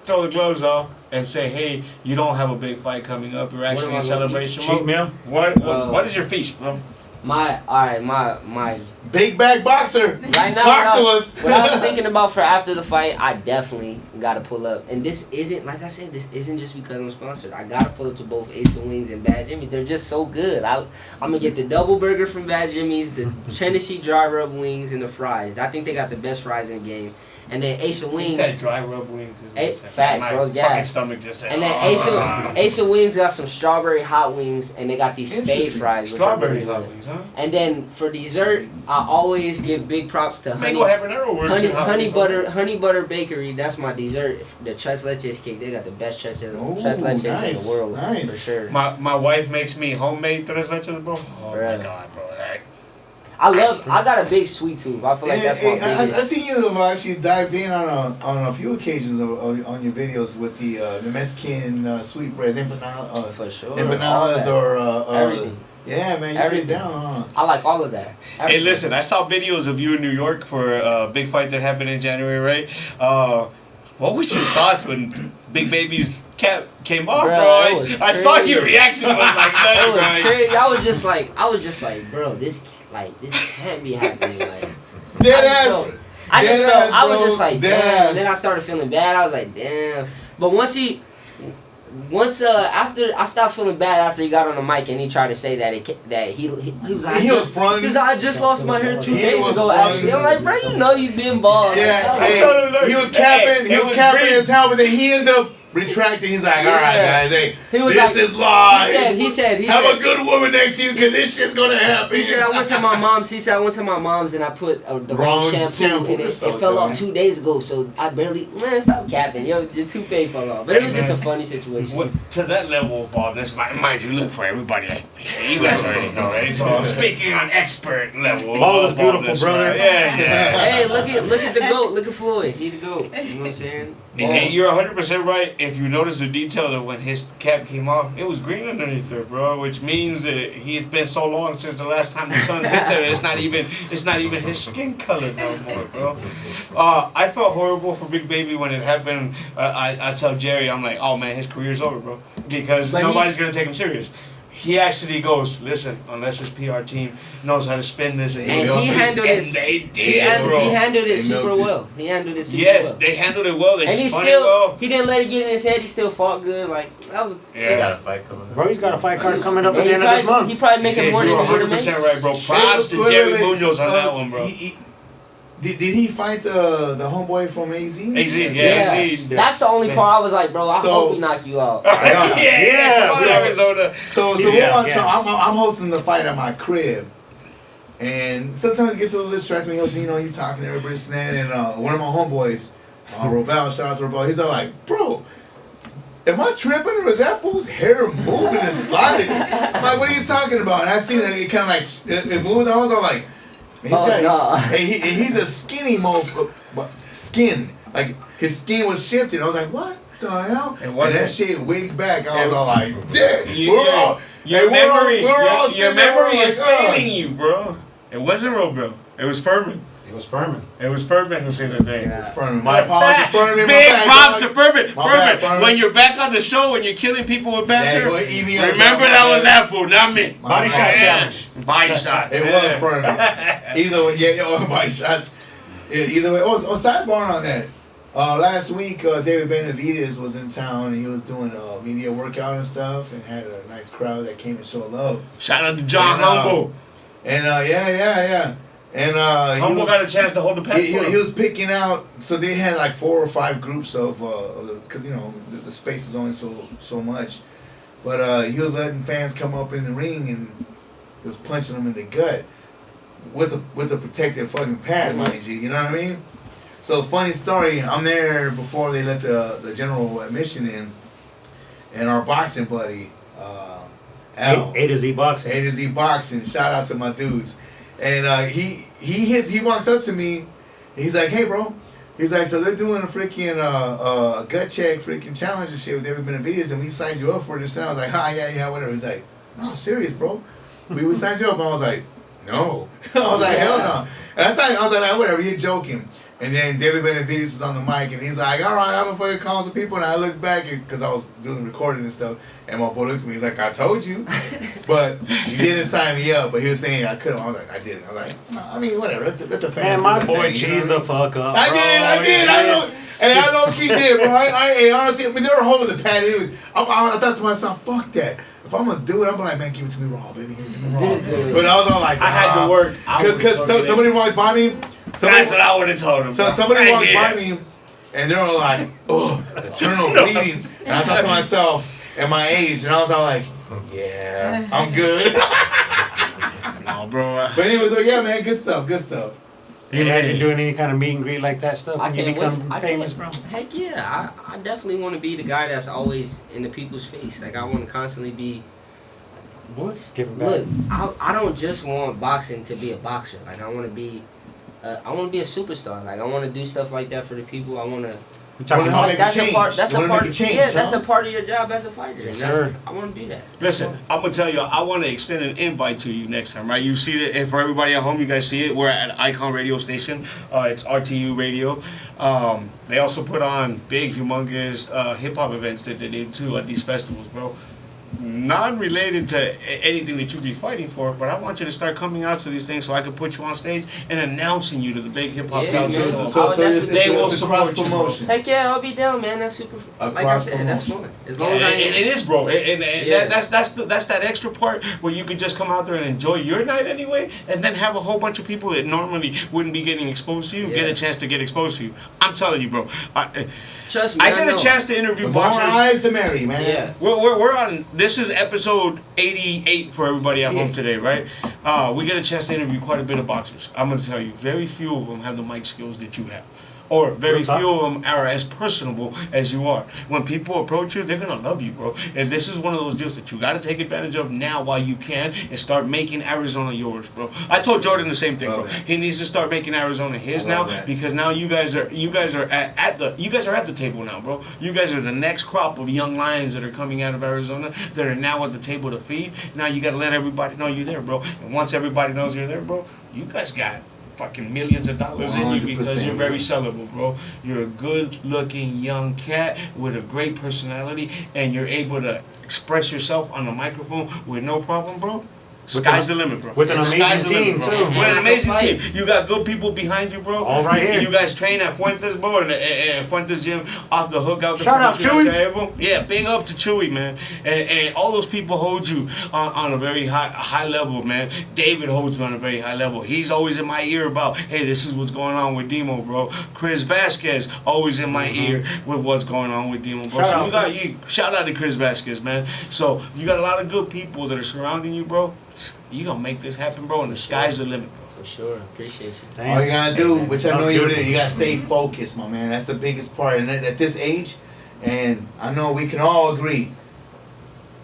throw the gloves off and say, hey, you don't have a big fight coming up. You're actually am I in gonna celebration Cheat mode. meal. What is your feast, bro? My Big bag boxer. right now. Talk to what us. What I was thinking about for after the fight, I definitely gotta pull up. And this isn't, like I said, this isn't just because I'm sponsored. I gotta pull up to both Ace of Wings and Bad Jimmy's. They're just so good. I'm gonna get the double burger from Bad Jimmy's, the Tennessee dry rub wings, and the fries. I think they got the best fries in the game. And then Ace of You Wings. said dry rub wings. Facts, My bro, it's fucking gas. stomach just said, And then Ace of Wings got some strawberry hot wings, and they got these spade Interesting. fries. which are strawberry really hot good. wings, huh? And then for dessert, I always give big props to Mango habanero works in hot wings, Honey Butter Bakery. That's my dessert. The tres leches cake. They got the best tres Ooh, leches in nice, the world nice. for sure. My wife makes me homemade tres leches, bro. Oh Bruh. my god, bro. Like, I got a big sweet tooth. I feel like that's my I biggest. see you have actually dived in on a few occasions on your videos with the Mexican sweetbreads, For sure. empanadas All or everything. Yeah, man, you Everything. get down, huh? I like all of that. hey, Everything. listen, I saw videos of you in New York for a big fight that happened in January, right? What was your thoughts when Big Baby's cap came off, Bro, bro? it was I saw your crazy. reaction. Was like, It was nothing, crazy. I was just like, bro, this can't be happening. Like, Dead I ass. was bro. just like, Dead damn. ass. Then I started feeling bad. I was like, damn. But after I stopped feeling bad after he got on the mic and he tried to say that he was like, I just lost my hair 2 days ago. Actually, I'm like, bro, you know you been bald. Yeah, Like, he was capping. He was capping his helmet. But then he ended up retracting. He's like, all right, guys, hey, He was this like- is live. He said, have a good woman next to you because this shit's gonna happen. He said I went to my mom's. He said I went to my mom's and I put the wrong shampoo and it fell off 2 days ago. So I barely stop capping. Your toupee fell off. But it was just a funny situation. To that level of baldness, mind you, look for everybody. You guys already know, right? So speaking on expert level, Bald is beautiful, baldness, brother. right? Yeah. Hey, look at the goat. Look at Floyd. He the goat. You know what I'm saying? And you're 100% right. If you notice the detail that when his cap came off, it was green underneath there, bro. Which means that he's been so long since the last time the sun hit there. It's not even his skin color no more, bro. I felt horrible for Big Baby when it happened. I tell Jerry, I'm like, oh man, his career's over, bro, because nobody's gonna take him serious. He actually goes, listen, unless his PR team knows how to spin this, And he handled it. and they did, bro. He handled it super well. He handled it super Yes, well. they handled it well. They And he spun still, it well. he didn't let it get in his head. He still fought good. Like that was. He got a fight coming up. Bro, he's got a fight card coming up at He the end of this month. He probably making more than he You're would have 100% made. right, bro. Props to Jerry Munoz on that one, bro. Did he fight the homeboy from AZ? Yeah. That's the only part I was like, bro. I hope we knock you out. Yeah, come on, Arizona. So I'm hosting the fight at my crib, and sometimes it gets a little distracting. You talking to everybody, and one of my homeboys, Robel, shout out to Robel, he's all like, bro, am I tripping or is that fool's hair moving and sliding? I'm like, what are you talking about? And I seen it kind of like it moved. I was all like, he's a skinny skin. Like his skin was shifting. I was like, what the hell? And that shit wigged back. I was all like, damn. Your memory is like, failing you, bro. It wasn't Robel. It was Furman. It was Furman. It was Furman who said that thing. It was Furman. My apologies, Furman. Big props to Furman. Furman. When you're back on the show, when you're killing people with banter, remember remember that was that fool, not me. Body shot challenge. Body shot. It was Furman. Either way, body shots. Either way. Oh, sidebar on that. Last week, David Benavidez was in town and he was doing a media workout and stuff and had a nice crowd that came and showed love. Shout out to John Humble. And yeah. And Humble got a chance to hold the pen. He was picking out. So they had like 4 or 5 groups of because the space is only so much. But he was letting fans come up in the ring and he was punching them in the gut with a protective fucking pad, mind you. You know what I mean? So funny story. I'm there before they let the general admission in, and our boxing buddy, Al, A to Z Boxing. A to Z Boxing. Shout out to my dudes. And he walks up to me. And he's like, "Hey, bro." He's like, "So they're doing a freaking gut check, freaking challenge and shit with David Benavidez, and we signed you up for this." And I was like, yeah, whatever." He's like, "No, serious, bro. We signed you up." And I was like, "No." I was like, "Hell no." And I was like, "Whatever, you're joking." And then David Benavidez is on the mic, and he's like, "All right, I'm gonna fucking call some people." And I looked back because I was doing the recording and stuff, and my boy looked at me. He's like, "I told you," but he didn't sign me up. But he was saying I couldn't. I was like, "I didn't." I was like, "No, I mean, whatever. Let the fans." Man, my boy cheesed the fuck up. I did. I know. And I know he did, bro. I honestly, I mean, they were holding the pad. Anyways, I thought to myself, "Fuck that." If I'm gonna do it, I'm like, "Man, give it to me raw, baby. Give it to me raw." But I was all like, I had to work. Because somebody walked by me. That's what I would have told him. So somebody walked by me, and they were like, "Oh, eternal bleeding." And I thought to myself, at my age, and I was all like, "Yeah, I'm good." No, bro. But anyways, so yeah, man, good stuff. You imagine doing any kind of meet and greet like that stuff when you become famous, bro? Heck yeah, I definitely want to be the guy that's always in the people's face. Like I want to constantly be. Look, I don't just want boxing to be a boxer. Like I want to be a superstar. Like I want to do stuff like that for the people. I want to I'm talking Wanna about make a That's a change. part. That's a Wanna part. make a change, Yeah, that's huh? a part of your job as a fighter. Yes, And that's- sir. I want to do that. Listen, I'm gonna tell you, I want to extend an invite to you next time, right? You see that, and for everybody at home, you guys see it. We're at Ikon radio station. It's RTU radio. They also put on big, humongous hip hop events that they do too at these festivals, bro. Non-related to anything that you'd be fighting for, but I want you to start coming out to these things so I can put you on stage and announcing you to the big hip hop Yeah, stars. man. So They will it's a support cross you, bro. promotion. Heck yeah, I'll be down, man. That's super. Like I said, that's fun. As long as I And it is, bro. And Yeah. that's that extra part where you could just come out there and enjoy your night anyway, and then have a whole bunch of people that normally wouldn't be getting exposed to you get Yeah. a chance to get exposed to you. I'm telling you, bro. trust me. I get know. a chance to interview The more boxers. eyes, the merry, man. Yeah. We're on. This is episode 88 for everybody at home Yeah. today, right? We get a chance to interview quite a bit of boxers. I'm gonna tell you, very few of them have the mic skills that you have, or very Real talk. few of them are as personable as you are. When people approach you, they're gonna love you, bro. And this is one of those deals that you gotta take advantage of now while you can, and start making Arizona yours, bro. I told Jordan the same thing, bro. Love that. He needs to start making Arizona his I now, love that. because now you guys are at the table now, bro. You guys are the next crop of young lions that are coming out of Arizona that are now at the table to feed. Now you gotta let everybody know you're there, bro. And once everybody knows you're there, bro, you guys got fucking millions of dollars in you because 100%, you're very man. sellable, bro. You're a good-looking young cat with a great personality, and you're able to express yourself on the microphone with no problem, bro. Sky's the limit, bro. with an Sky's amazing the limit, team, bro. too. With an And amazing I can team. You got good people behind you, bro. All right here. You guys train at Fuentes, bro, and Fuentes gym off the hook out the Shout out, front, Chewy. Yeah, big up to Chewy, man. And all those people hold you on a very high level, man. David holds you on a very high level. He's always in my ear about, hey, this is what's going on with Demo, bro. Chris Vasquez always in my ear with what's going on with Demo, bro. Shout So out, you got Chris. shout out to Chris Vasquez, man. So you got a lot of good people that are surrounding you, bro. You gonna make this happen, bro, and the sky's the limit, bro. For sure. Appreciate you. All you gotta do, which I That know was you beautiful. did, you gotta stay focused, my man. That's the biggest part. And at this age, and I know we can all agree,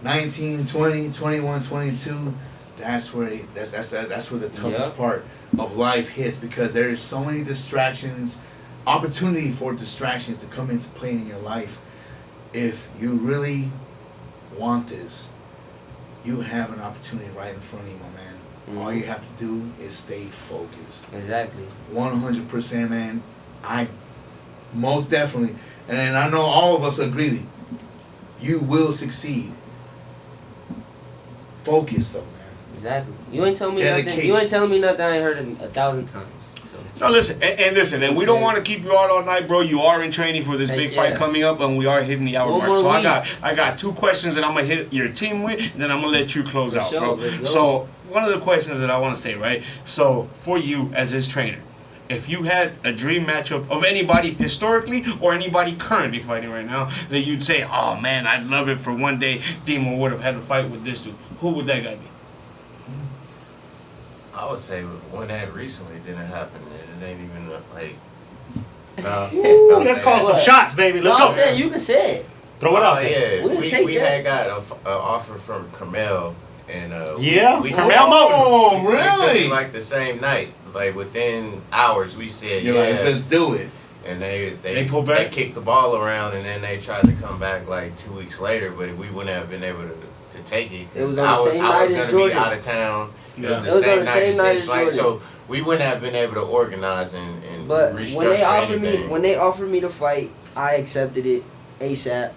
19, 20, 21, 22, that's where that's where the toughest Yeah. part of life hits, because there is so many distractions, opportunity for distractions to come into play in your life. If you really want this, you have an opportunity right in front of you, my man. All you have to do is stay focused. Exactly. 100%, man. I most definitely, and I know all of us agree, you will succeed. Focus, though, man. Exactly. You ain't telling me nothing. Dedication. You ain't telling me nothing I ain't heard it 1,000 times. So. No, listen, and listen, and we don't want to keep you out all night, bro. You are in training for this Heck big yeah. fight coming up, and we are hitting the hour One mark. more So week. I got two questions that I'm gonna hit your team with, and then I'm gonna let you close For out, sure, bro. let's go. So one of the questions that I want to say, right? So for you as his trainer, if you had a dream matchup of anybody historically or anybody currently fighting right now that you'd say, oh man, I'd love it for one day Demo would have had a fight with this dude, who would that guy be? I would say one that recently didn't happen, and it ain't even like. No, Ooh, let's call some shots, baby. Let's No, go. I'm saying you can say it. Throw it out Oh there. yeah, We'll take we that. had got an offer from Carmel, and Yeah? we Carmel Motor. Oh, We took really? it like the same night, like within hours. We said You're like, let's do it. and they pulled back? They kicked the ball around, and then they tried to come back like 2 weeks later, but we wouldn't have been able to take it. 'cause It was on the same I night was as gonna Jordan. be out of town. Yeah. It was the It was on same the night same as night his as fight, Jordan. so we wouldn't have been able to organize and But restructure when they offered anything. me, when they offered me to fight, I accepted it ASAP,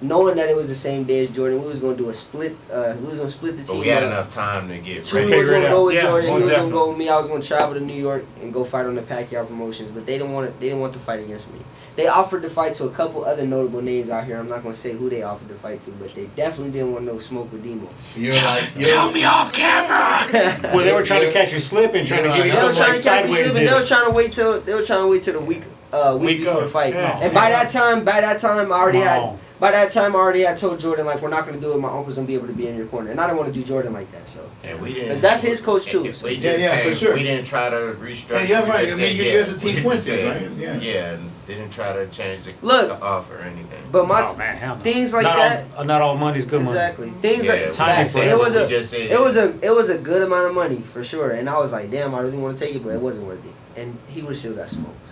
knowing that it was the same day as Jordan. We was gonna do a split. We was gonna split the but team. we had up. enough time to get Chewy ready. was Figure it gonna out. go with Yeah, Jordan. most He was gonna definitely. go with me. I was gonna travel to New York and go fight on the Pacquiao promotions. But they didn't want it. They didn't want to fight against me. They offered to fight to a couple other notable names out here. I'm not gonna say who they offered to fight to, but they definitely didn't want no smoke with Demo. You're like, Tell me off camera. Well, they were trying to catch you slipping, trying to give you They some was trying like to catch me sideways slipping. They deal. was trying to wait till the week Week before of. the fight. Yeah. And by that time, I already had. No. By that time, I already had told Jordan like we're not gonna do it. My uncle's gonna be able to be in your corner, and I didn't want to do Jordan like that. So And we didn't. 'Cause that's his coach, too, We so- just Yeah, for came, sure. We didn't try to restructure. Yeah, we right. just I mean, said, you yeah. guys are Team We Fuentes, said, right? Yeah. Yeah, and didn't try to change the Look. offer or anything. but my Oh, man, hell no. things like not that. not all money's good money. Exactly. Things Yeah, like we Time just for said it what was we a just said. it was a good amount of money for sure, and I was like, damn, I really want to take it, but it wasn't worth it. and he would have still got smoked.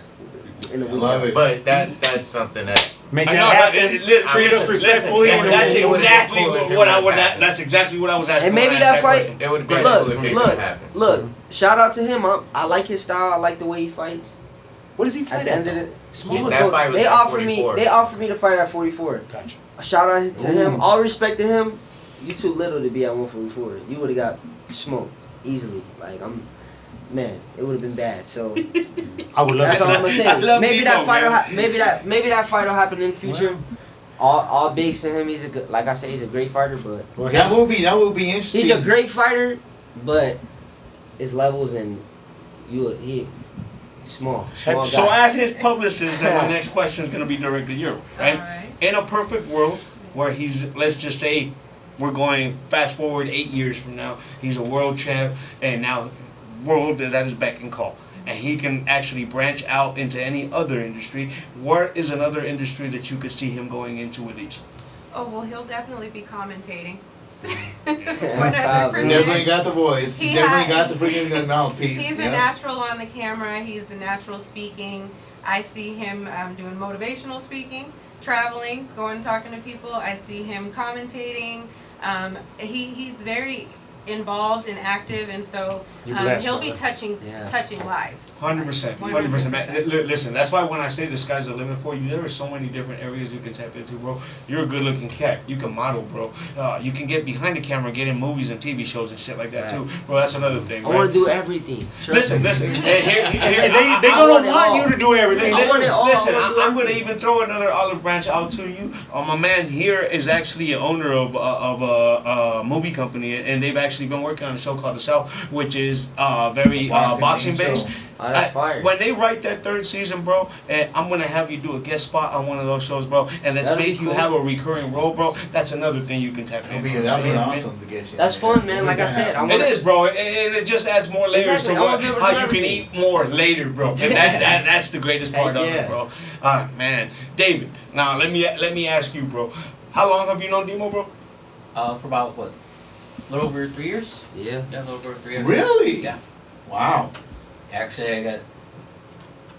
In the I love it. But that's something that Make I that know, happen. treat us respectfully. listen, That's it would've been exactly cool if it what I would've was. happened. That's exactly what I was asking. And maybe when I asked that fight- question. it would have been Look, cool if it look, could happen. Look, shout out to him. I like his style. I like the way he fights. What does he At fight the at? end of though? the Small. That fight was they at offered me 44. they offered me to fight at 44. Gotcha. A shout out to him. Ooh. All respect to him. You too little to be at 144. You would have got smoked easily. Like man, it would have been bad. So I would love that's to all see I'm gonna I say. love Maybe that Demo, fight will man. maybe that fight will happen in the future. All bigs to him. He's a good, like I say, he's a great fighter, but Well, That would be interesting. he's a great fighter, but his levels and he small guy. So as his publicist, then my next question is going to be directed to you, right? Alright. In a perfect world where he's, let's just say, we're going fast forward 8 years from now, he's a world champ, and now world is at his beck and call, and he can actually branch out into any other industry. Where is another industry that you could see him going into with these? Oh well, he'll definitely be commentating. Probably. Definitely got the voice. He Definitely had- got the freaking mouthpiece. He's a yeah. natural on the camera. He's a natural speaking. I see him doing motivational speaking, traveling, going talking to people. I see him commentating. He's very involved and active, and so You blessed, he'll be brother. touching lives. 100%. 100%. Man, listen, that's why when I say the sky's the limit for you, there are so many different areas you can tap into, bro. You're a good looking cat. You can model, bro. You can get behind the camera, get in movies and TV shows and shit like that, too. Bro, that's another thing, I right? want to do everything. Trust me. Listen. And They I gonna want it want all. you to do everything. I want it all. Listen, I wanna do I'm going to everything. even throw another olive branch out to you. My man here is actually an owner of a movie company, and they've actually been working on a show called The South, which is very boxing based. Oh, that's fire. When they write that third season, bro, and I'm gonna have you do a guest spot on one of those shows, bro, and let's That'd be make you cool. have a recurring role, bro. That's another thing you can tap into. That'd be awesome to get you. That's fun, man. Like I said, I It wanna- is, bro, and it just adds more layers Exactly. to I wanna be able to how do you can everything. eat more later, bro. And that's the greatest part Heck of yeah. it, bro. Man, David. Now let me ask you, bro. How long have you known Demo, bro? For about what? A little over 3 years? Yeah. Yeah, a little over 3 years. Really? Yeah. Wow. Actually, I got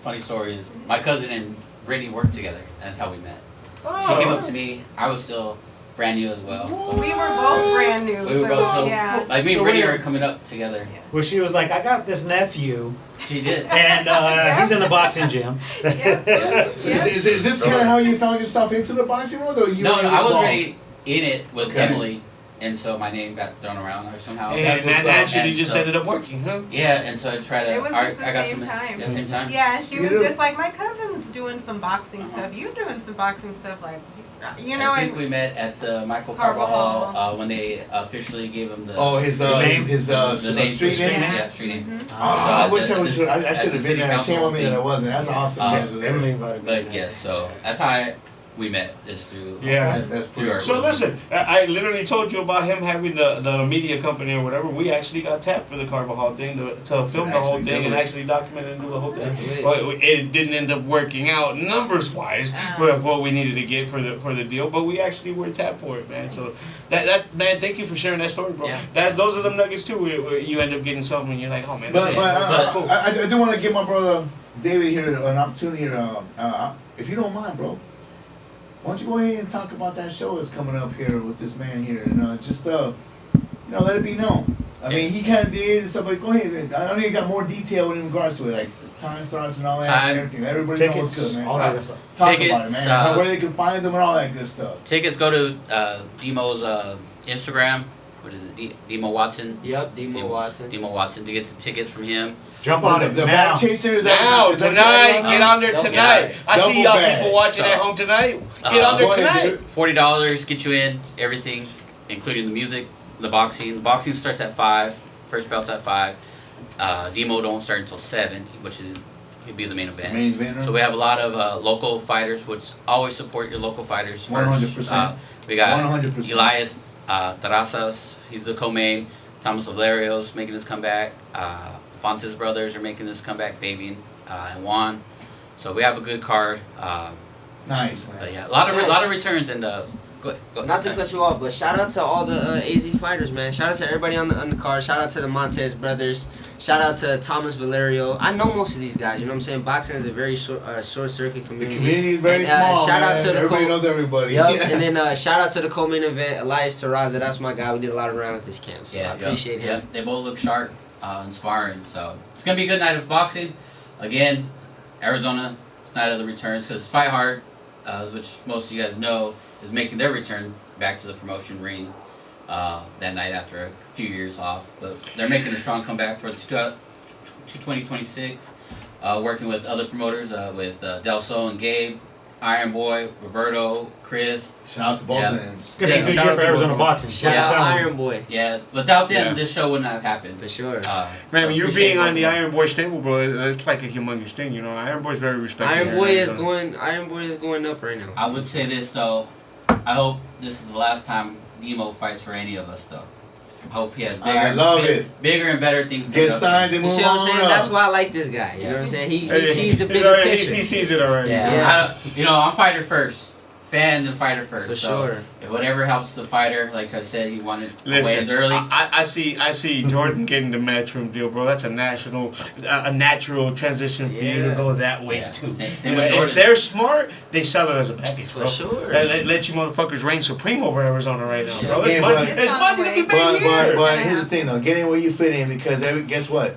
funny stories. My cousin and Brittany worked together. That's how we met. She came up to me. I was still brand new as well. So. We were both brand new. We were both so, yeah. like me and So Brittany wait. were coming up together. Well, she was like, I got this nephew, She did. and he's in the boxing gym. Yeah. Yeah. So is this kind of how you found yourself into the boxing world, or you? No, were I was involved? already in it with Okay. Emily, and so my name got thrown around or somehow. And That's what's that up. actually And just so- ended up working, huh? Yeah, and so I tried to. It was I just the got same some, time. Yeah, same time. Yeah, and she You was do. just like, my cousin's doing some boxing Uh-huh. stuff. You're doing some boxing stuff, like, you know, I think and we met at the Michael Carvajal. Carvajal when they officially gave him the. Oh, his name? the street name. Yeah, street name. Mhm. Oh, I So wish at I this- should. I at should the have city been there. council Shame on me that I thing. wasn't. That's awesome. You guys were there. Emily invited me. But yes, so that's how we met, is through. Yeah. That's through pretty. our- So listen, I literally told you about him having the media company or whatever. We actually got tapped for the Carvajal thing to film the whole actually thing do and it. actually document and do the whole thing. That's lit. Well, it didn't end up working out numbers wise with what we needed to get for the deal, but we actually were tapped for it, man. So that man, thank you for sharing that story, bro. Yeah. Those are them nuggets too, where you end up getting something and you're like, oh man. But that's cool. I do want to give my brother David here an opportunity here. If you don't mind, bro, why don't you go ahead and talk about that show that's coming up here with this man here, and just let it be known. I mean, he kind of did and stuff, but go ahead. I know you got more detail in regards to it, like time starts and all that Time, and everything. Everybody knows what's Tickets, good, man. all that good stuff. Talk Tickets, about it, man. Where they can find them and all that good stuff. Tickets go to Demo's Instagram. What is it? Demo Watson. Yep, Demo Watson. Demo Watson to get the tickets from him. Jump on it The now. Back Chaser is Now, is that what tonight, you're get on there Double tonight. bag. I see Double y'all bag. people watching So, at home tonight. Get on there go ahead, tonight. dude. $40 get you in everything, including the music, the boxing. The boxing starts at 5. First belt's at 5. Demo don't start until 7, which is he'd be the main event. Main event. So we have a lot of local fighters, which always support your local fighters first. 100%. We got 100%. Elias Terrazas, he's the co-main. Thomas Valerio's making his comeback. Fontes brothers are making this comeback. Fabian and Juan. So we have a good card. Nice, man. But yeah, a lot of returns, and Go ahead. Not to cut you off, but shout out to all the AZ fighters, man. Shout out to everybody on the card. Shout out to the Montez brothers. Shout out to Thomas Valerio. I know most of these guys. You know what I'm saying? Boxing is a very short circuit community. The community is very small. Shout out to the everybody knows everybody. Yep. Yeah. And then shout out to the co-main event, Elias Terraza. That's my guy. We did a lot of rounds this camp, so I appreciate him. They both look sharp, inspiring. So it's gonna be a good night of boxing. Again, Arizona night of the returns because Fight Hard, which most of you guys know, is making their return back to the promotion ring that night after a few years off. But they're making a strong comeback for 2026, working with other promoters, with Delso and Gabe, Iron Boy, Roberto, Chris. Shout out to both of them. It's going to be a good year for Arizona boxing. Shout out to Iron Boy. Yeah, without them, this show would not have happened. For sure. Man, you being on the Iron Boy stable, bro, it's like a humongous thing, you know. Iron Boy's very respected. Iron Boy is going up right now. I would say this, though. I hope this is the last time Demo fights for any of us, though. I hope he has bigger and better things coming Get signed and move you know what I'm saying? on. That's why I like this guy. You know what I'm saying? He sees the bigger picture. He sees it already. Yeah. I'm fighter first. Fans and fighter first. For so sure. If whatever helps the fighter, like I said, he wanted Listen, wins early. I see Jordan getting the matchroom deal, bro. That's a natural transition for you to go that way too. Same with Jordan. If they're smart, they sell it as a package, bro. For sure. Let you motherfuckers reign supreme over Arizona right now, bro. Yeah, It's money to be made here. But here's the thing, though. Get in where you fit in because guess what?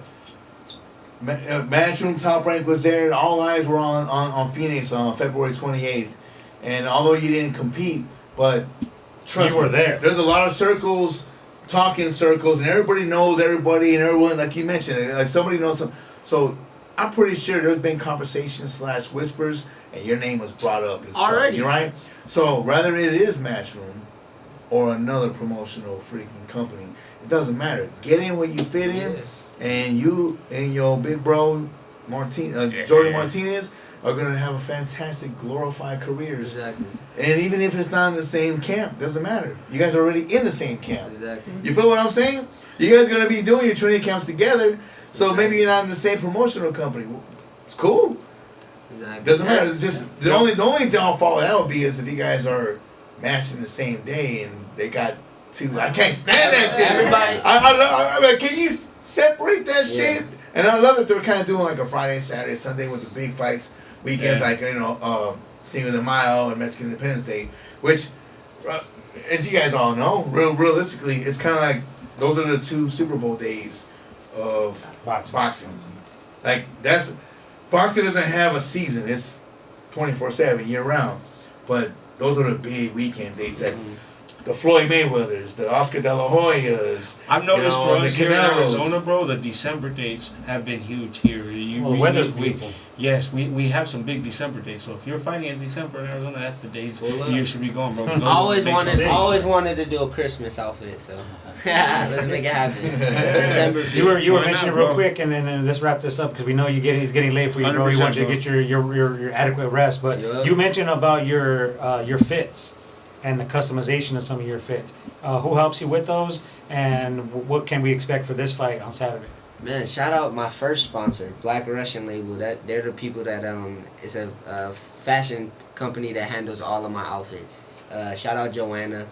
Matchroom Top Rank was there. All eyes were on Phoenix on February 28th. And although you didn't compete, but trust you were me, there. There's a lot of circles, talking circles, and everybody knows everybody and everyone, like you mentioned. Like somebody knows some. So I'm pretty sure there's been conversations / whispers, and your name was brought up. And Already. Stuff, right? So whether it is Matchroom or another promotional freaking company, it doesn't matter. Get in where you fit in, and you and your big bro, Jordan Martinez, are going to have a fantastic, glorified careers. Exactly. And even if it's not in the same camp, doesn't matter. You guys are already in the same camp. Exactly. You feel what I'm saying? You guys are going to be doing your training camps together, so maybe you're not in the same promotional company. It's cool. Exactly. Doesn't matter. It's just the only downfall that would be is if you guys are matching the same day and they got two. I can't stand that shit. Everybody. I mean, can you separate that shit? And I love that they're kind of doing like a Friday, Saturday, Sunday with the big fights. Weekends like Cinco de Mayo and Mexican Independence Day, which, as you guys all know, realistically, it's kind of like those are the two Super Bowl days of boxing. Like boxing doesn't have a season; it's 24/7 year round. But those are the big weekend days that the Floyd Mayweathers, the Oscar De La Hoyas. I've noticed for us the here in Canelos. Arizona, bro, the December dates have been huge here. The weather's beautiful. Yes, we have some big December dates. So if you're fighting in December in Arizona, that's the days you should be going, bro. I always wanted to do a Christmas outfit, so let's make it happen. December. You were mentioning real quick, and then let's wrap this up because we know it's getting late for you, bro. We want you to get your adequate rest. But you mentioned about your fits and the customization of some of your fits. Who helps you with those, and what can we expect for this fight on Saturday? Man, shout out my first sponsor, Black Russian Label. They're the people that it's a fashion company that handles all of my outfits. Shout out Joanna.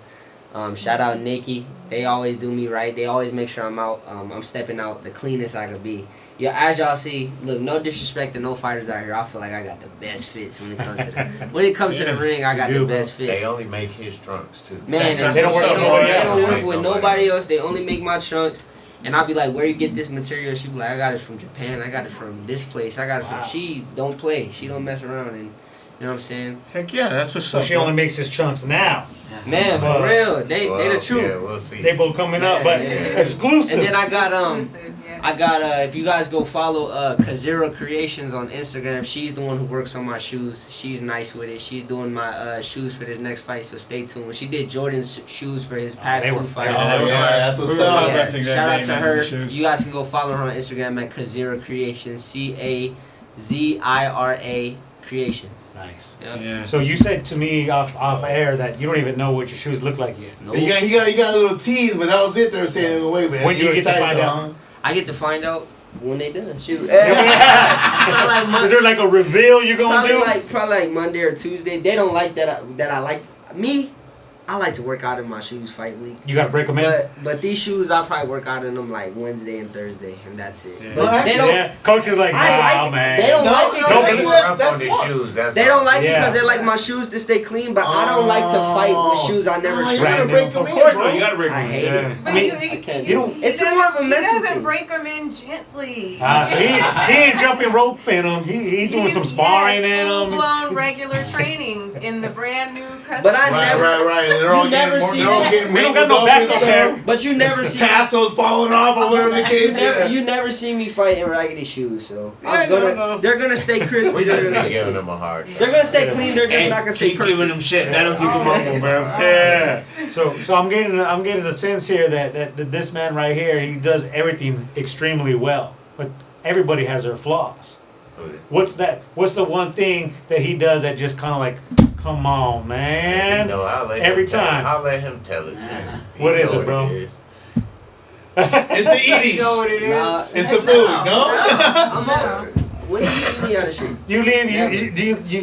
Shout out Nikki. They always do me right. They always make sure I'm out. I'm stepping out the cleanest I could be. Yeah, as y'all see, look, no disrespect to no fighters out here. I feel like I got the best fits when it comes to the ring. I got the best fits. They only make his trunks too. Man, they don't work with nobody else. They only make my trunks. And I'll be like, where you get this material? She be like, I got it from Japan. I got it from this place. I got it from. She don't play. She don't mess around. And you know what I'm saying? Heck yeah, that's what's up. So she only makes his chunks now. Man, for real, they the truth. Yeah, we'll see. They both coming up, but exclusive. And then I got if you guys go follow Kazira Creations on Instagram, she's the one who works on my shoes. She's nice with it. She's doing my shoes for this next fight, so stay tuned. She did Jordan's shoes for his past two fights. That's what's up. Yeah, shout out to her. You guys can go follow her on Instagram at Kazira Creations, CAZIRA Creations. Nice. Yep. Yeah. So you said to me off air that you don't even know what your shoes look like yet. Nope. You got a little tease, but that was it. They were saying, wait a minute. When do you get to find out? I get to find out when they done. Shoot. Is there like a reveal you're gonna do? Probably like Monday or Tuesday. They don't like that. I like me. I like to work out in my shoes fight week. You gotta break them in. But these shoes, I probably work out in them like Wednesday and Thursday, and that's it. Yeah. But Well, they don't. Yeah, coach is like, I nah, like it. man. They don't No, like it. no, No, because he's that's- rough that's on these smart. shoes. That's They don't like it Yeah. because they like my shoes to stay clean. But I don't like to fight with shoes I never Oh, you tried. gotta Right, break no. them Of in, course bro. not. You gotta break I them. hate Yeah. it. But I mean, you I can't you do don't- it. It's more of a mental He doesn't thing. break them in gently. So he ain't jumping rope in them. He's doing some sparring in them. Full-blown regular training in the brand new custom. But I Right, never- right. They're all you getting never more. see They're all that. getting We don't got no mangled back up up and there. stuff. But you never The see. tassel's falling off or whatever the case is. You never see me fight in raggedy shoes, so Yeah, no. they're gonna stay crispy. We They're just gonna be stay giving clean. them a hard time. They're gonna stay clean. They're just Hey, not gonna stay keep perfect. giving them shit. That'll keep them humble, bro. Yeah. So I'm getting a sense here that this man right here, he does everything extremely well, but everybody has their flaws. What's that? What's the one thing that he does that just kind of like, come on, man? You know, Every time. I'll let him tell it. Man. What You is know it, bro? is. It's the eating. You know what it is? Nah, It's the food. No. I'm on. When did you see me on the street? You leave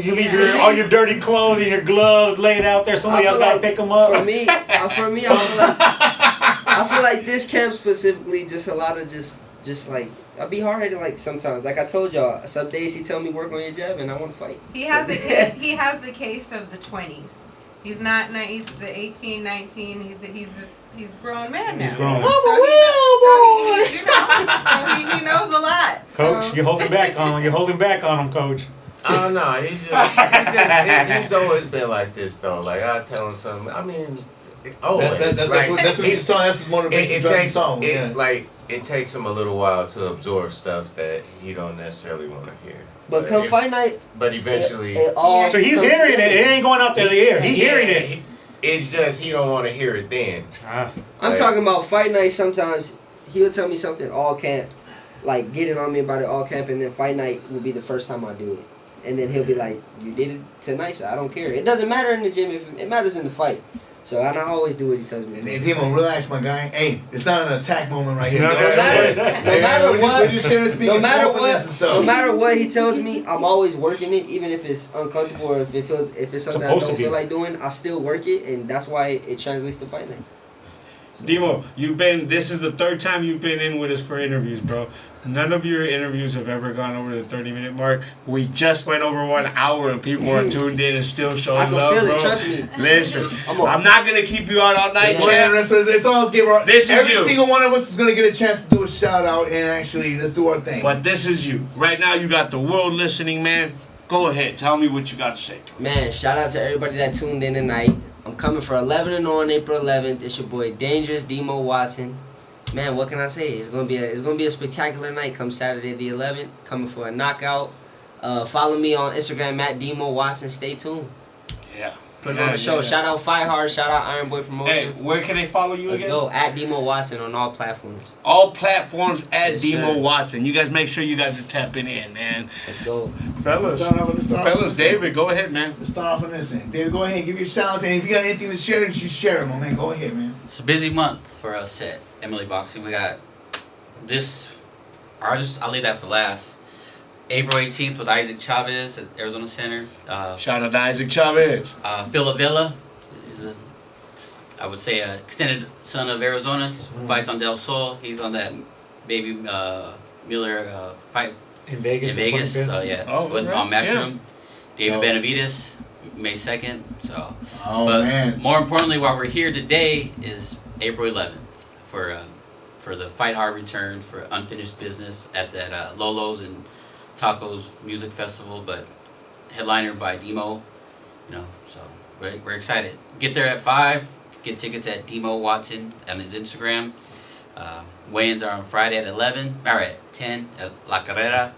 you leave all your dirty clothes and your gloves laid out there. Somebody I else feel gotta like pick them up. For me, I feel like this camp specifically, just a lot of just like I be hard headed like sometimes. Like I told y'all, some days he tell me work on your jab and I want to fight. He has the case of the 20s. He's not. He's the 18, 19. He's a grown man now. He's grown. So he knows a lot. Coach, So. you're holding back on him. You're holding back on him, Coach. Oh no, he's always been like this though. Like I tell him something. I mean, always. That's what you saw. That's his motivation. It driving takes song. it takes him a little while to absorb stuff that he don't necessarily want to hear. But come if- fight night, But eventually, it all So he's comes hearing it. together. It ain't going out there the air. He's hearing it. It's just he don't want to hear it then. Ah. I'm Like- talking about fight night. Sometimes he'll tell me something all camp, like getting on me about it all camp, and then fight night will be the first time I do it. And then he'll be like, "You did it tonight, so I don't care. It doesn't matter in the gym. If it matters in the fight." So and I always do what he tells me. to Hey, do. Dimo, relax, my guy. Hey, it's not an attack moment right here. No, Don't no, worry. no, no. Hey, matter we're what- just sharing speakers, No matter openness and what, stuff. no matter what he tells me, I'm always working it, even if it's uncomfortable or if it's something I Supposed to don't be. feel like doing. I still work it, and that's why it translates to fight night. So, Demo, this is the third time you've been in with us for interviews, bro. None of your interviews have ever gone over the 30-minute mark. We just went over 1 hour and people are tuned in and still showing I can love, feel bro. it. Trust me. Listen, I'm on. I'm not going to keep you out all night, champ. It's all give our, This is every you. single one of us is gonna get a chance to do a shout out and actually let's do our thing. But this is you. Right now, you got the world listening, man. Go ahead. Tell me what you got to say. Man, shout out to everybody that tuned in tonight. I'm coming for 11 and on April 11th. It's your boy Dangerous Demo Watson. Man, what can I say? It's gonna be a spectacular night. Come Saturday the 11th. Coming for a knockout. Follow me on Instagram at Demo Watson. Stay tuned. Yeah. Put it on the show. Yeah. Shout out Fight Hard. Shout out Iron Boy Hey, Promotions. where can they follow you Let's again? go at Demo Watson on all platforms. All platforms at Yes, Demo sir. Watson. You guys make sure you guys are tapping in, man. Let's go. Fellas, Let's start off fellas, David, go ahead, man. Let's start off on this end. David, go ahead and give your shout out. And if you got anything to share, you should share it, my man. Go ahead, man. It's a busy month for us at Emily Boxing. We got this. I'll leave that for last. April 18th with Isaac Chavez at Arizona Center. Shout out to Isaac Chavez. Phil Avila is I would say, a extended son of Arizona. Fights on Del Sol. He's on that baby Miller fight In Vegas. in the Vegas. 25th. So yeah, Oh, with, right. on Matchroom. David Oh. Benavides, May 2nd. So, Oh, but man. more importantly, why we're here today is April 11th for the Fight Hard return for Unfinished Business at that Lolo's and Tacos Music Festival, but headliner by Demo. So we're excited. Get there at 5. Get tickets at Demo Watson on his Instagram. Weigh-ins are on Friday at 11, or at 10 at La Carrera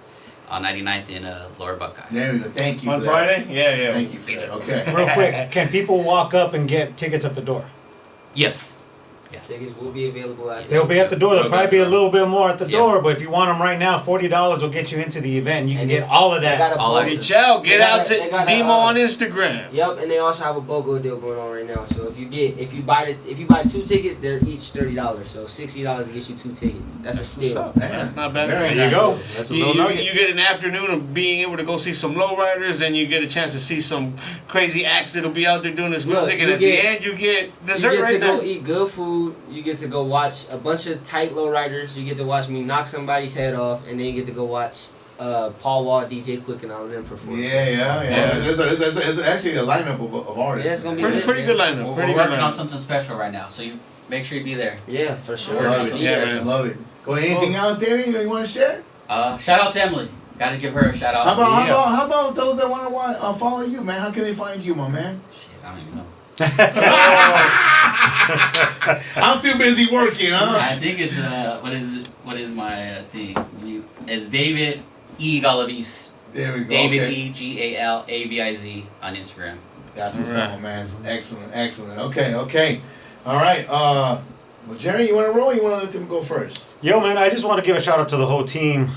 on 99th in Lower Buckeye. There we go. Thank you On for that. Friday? Yeah. Thank you for that. Okay. Real quick, can people walk up and get tickets at the door? Yes. Yeah. Tickets will be available at. They'll be at the door. There'll probably be a little bit more at the Yeah. door, but if you want them right now, $40 will get you into the event. You can And get if all of they that. got a All BOGO- access. Reach out, get They got out a- to they got a, Demo on Instagram. Yep, and they also have a BOGO deal going on right now. So if you buy 2 tickets, they're each $30. So $60 gets you 2 tickets. That's a steal. What's up? That's not bad. Very There you go. nice. That's a You, little you, nugget. you get an afternoon of being able to go see some lowriders, and you get a chance to see some crazy acts that'll be out there doing this Look, music, and you at get- the end you get You dessert get to right go there. eat good food. You get to go watch a bunch of tight lowriders. You get to watch me knock somebody's head off, and then you get to go watch Paul Wall, DJ Quick, and all of them perform. Yeah. There's actually a lineup of artists. Yeah, it's gonna be Pretty, lit, pretty man. good lineup. We're Pretty good working on lineup. something special right now, so you make sure you be there. Yeah, for sure. Love it. Yeah, man. Love it. Go anything else, Danny? You want to share? Shout out to Emily. Got to give her a shout out. How about those that want to follow you, man? How can they find you, my man? Shit, I don't even know. I'm too busy working, huh? I think it's what is my thing? It's David E. Galaviz. There we go. David Okay. E. Galaviz on Instagram. That's what's All right. up, man. Excellent. Okay. All right. Well, Jerry, you want to roll? Or you want to let them go first? Yo, man, I just want to give a shout out to the whole team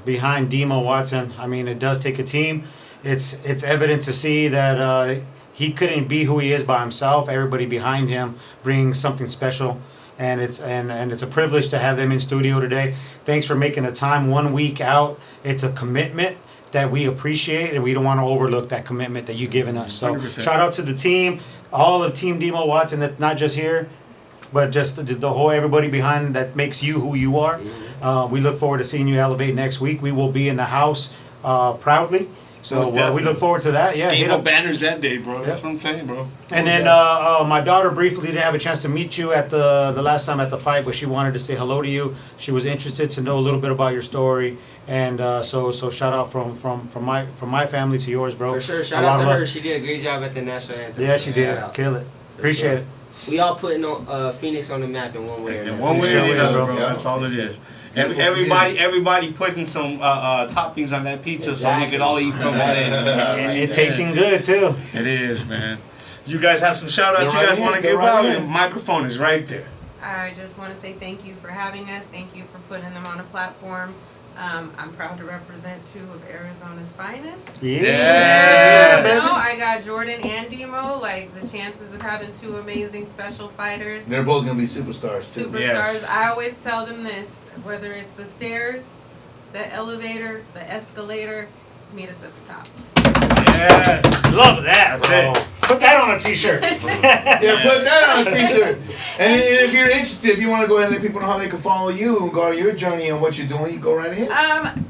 behind Demo Watson. I mean, it does take a team. It's evident to see that he couldn't be who he is by himself. Everybody behind him brings something special, and it's a privilege to have them in studio today. Thanks for making the time 1 week out. It's a commitment that we appreciate, and we don't want to overlook that commitment that you've given us. So 100%. shout out to the team, all of Team Demo Watson, that's not just here, but just the whole everybody behind that makes you who you are. We look forward to seeing you elevate next week. We will be in the house proudly. So Most definitely. we look forward to that. Yeah, hit Demo up. banners that day, bro. That's Yep. what I'm saying, bro. And then my daughter briefly didn't have a chance to meet you at the last time at the fight, but she wanted to say hello to you. She was interested to know a little bit about your story, and so shout out from my family to yours, bro. For sure. A Shout lot out to of love. her. She did a great job at the national anthem. Yeah, so she shout did. out. Kill it. For Appreciate sure. it. We all putting Phoenix on the map in one way or In another. one way or Yeah, the other, bro. bro. That's all it is. Beautiful Everybody putting some toppings on that pizza so we can all eat from it. And it tasting good too. It is, man. You guys have some shout outs They're you right guys want to here, give they're right out? here. The microphone is right there. I just want to say thank you for having us. Thank you for putting them on a platform. I'm proud to represent 2 of Arizona's finest. Yeah. You know, I got Jordan and Demo. Like, the chances of having 2 amazing special fighters, They're both gonna be superstars too. superstars. I always tell them this: whether it's the stairs, the elevator, the escalator, meet us at the top. Yeah. Love that, bro. That's Put that on a t-shirt. Yeah, put that on a t-shirt. And if you're interested, if you want to go ahead and let people know how they can follow you and go on your journey and what you're doing, you go right ahead.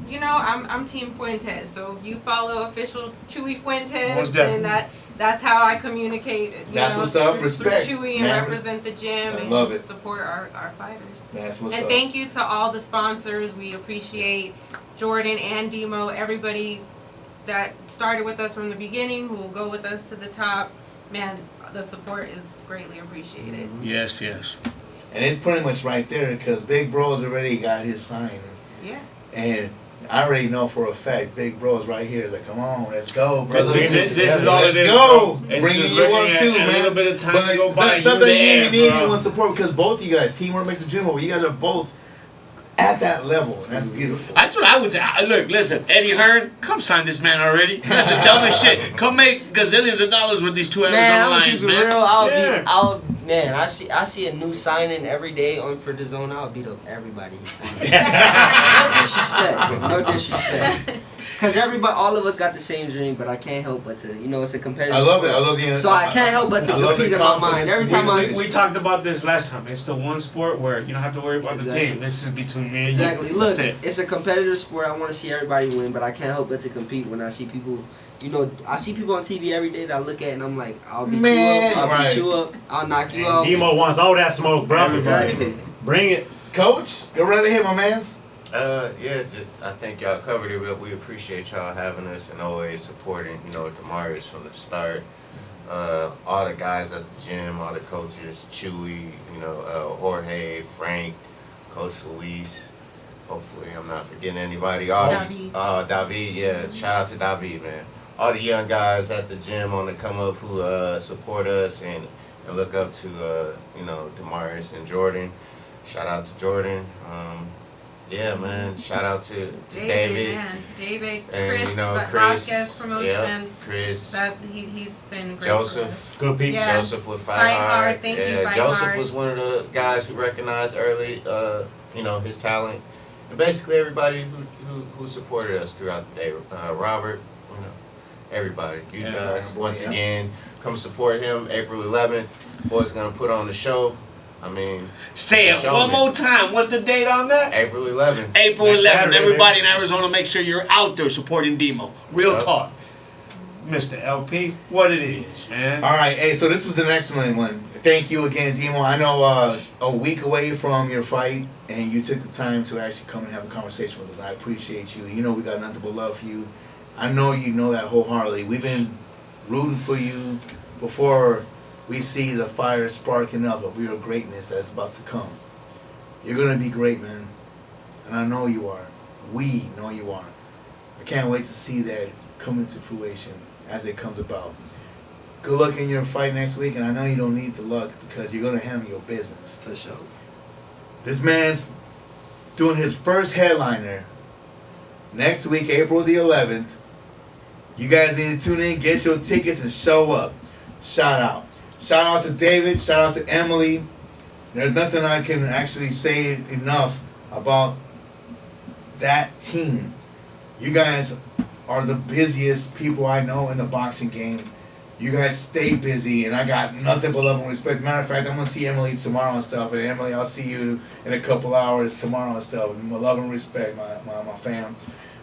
You know, I'm Team Fuentes, so you follow official Chewy Fuentes, Most definitely. and that's how I communicate. That's what's up. through Respect, Chewy and man. represent the gym I and love it. support our fighters. That's what's And up. thank you to all the sponsors. We appreciate Jordan and Demo, everybody that started with us from the beginning, who will go with us to the top. Man, the support is greatly appreciated. Yes. And it's pretty much right there because Big Bro's already got his sign. Yeah. And I already know for a fact Big Bro's right here. He's like, come on, let's go, brother. This is all Let's it is, go. bro. It's Bringing just you looking up too, at man. a little bit of time But to go by. stuff You that there, you need, bro. you want support because both you guys, teamwork makes the dream work. You guys are both at that level, and that's beautiful. That's what I would say. Look, listen, Eddie Hearn, come sign this man already. That's the dumbest shit. Come make gazillions of dollars with these 2 Man, Arizona I'm gonna Lions, keep it man. real. I see a new signing every day on for the zone. I'll beat up everybody he's signing. No disrespect. Because all of us got the same dream, but I can't help but to, it's a competitive I love it. sport. I love the. So I can't help but to I love compete the in my mind. confidence. Every time We talked about this last time. It's the one sport where you don't have to worry about the Exactly. team. This is between me and Exactly. you. Look, That's it. it's a competitive sport. I want to see everybody win, but I can't help but to compete when I see people. I see people on TV every day that I look at and I'm like, I'll beat Man, you up, right. beat you up, I'll knock you out. Demo wants all that smoke, bro. Exactly. Bring it. Coach, go right ahead, my mans. I think y'all covered it, but we appreciate y'all having us and always supporting, Demarius from the start. All the guys at the gym, all the coaches, Chewy, Jorge, Frank, Coach Luis. Hopefully I'm not forgetting anybody. David. David, yeah. Shout out to David, man. All the young guys at the gym on the come up who support us and and look up to Demaris and Jordan. Shout out to Jordan. Yeah, man. Shout out to David. Man. David, And Chris, Chris, Vasquez promotion. yeah, Chris, He's been great. Joseph. Good peeps. Yeah. Joseph with Fight Fight Hard. Hard, thank you, Yeah, Fight Joseph Hard. was one of the guys who recognized early, his talent, and basically everybody who supported us throughout the day. Robert, everybody. You guys, once again, come support him. April 11th, boy's gonna put on the show. I mean, say it one more time. What's the date on that? April 11th. April Next 11th. Saturday, Everybody in Arizona, make sure you're out there supporting Demo. Real Yep. talk. Mr. LP, what it is, man. All right, hey, so this was an excellent one. Thank you again, Demo. I know a week away from your fight, and you took the time to actually come and have a conversation with us. I appreciate you. You know we got nothing but love for you. I know you know that wholeheartedly. We've been rooting for you before we see the fire sparking up of your greatness that's about to come. You're going to be great, man. And I know you are. We know you are. I can't wait to see that come into fruition as it comes about. Good luck in your fight next week, and I know you don't need the luck because you're going to handle your business. For sure. This man's doing his first headliner next week, April the 11th. You guys need to tune in, get your tickets, and show up. Shout out. Shout out to David. Shout out to Emily. There's nothing I can actually say enough about that team. You guys are the busiest people I know in the boxing game. You guys stay busy, and I got nothing but love and respect. Matter of fact, I'm going to see Emily tomorrow and stuff. And Emily, I'll see you in a couple hours tomorrow and stuff. And love and respect, my fam.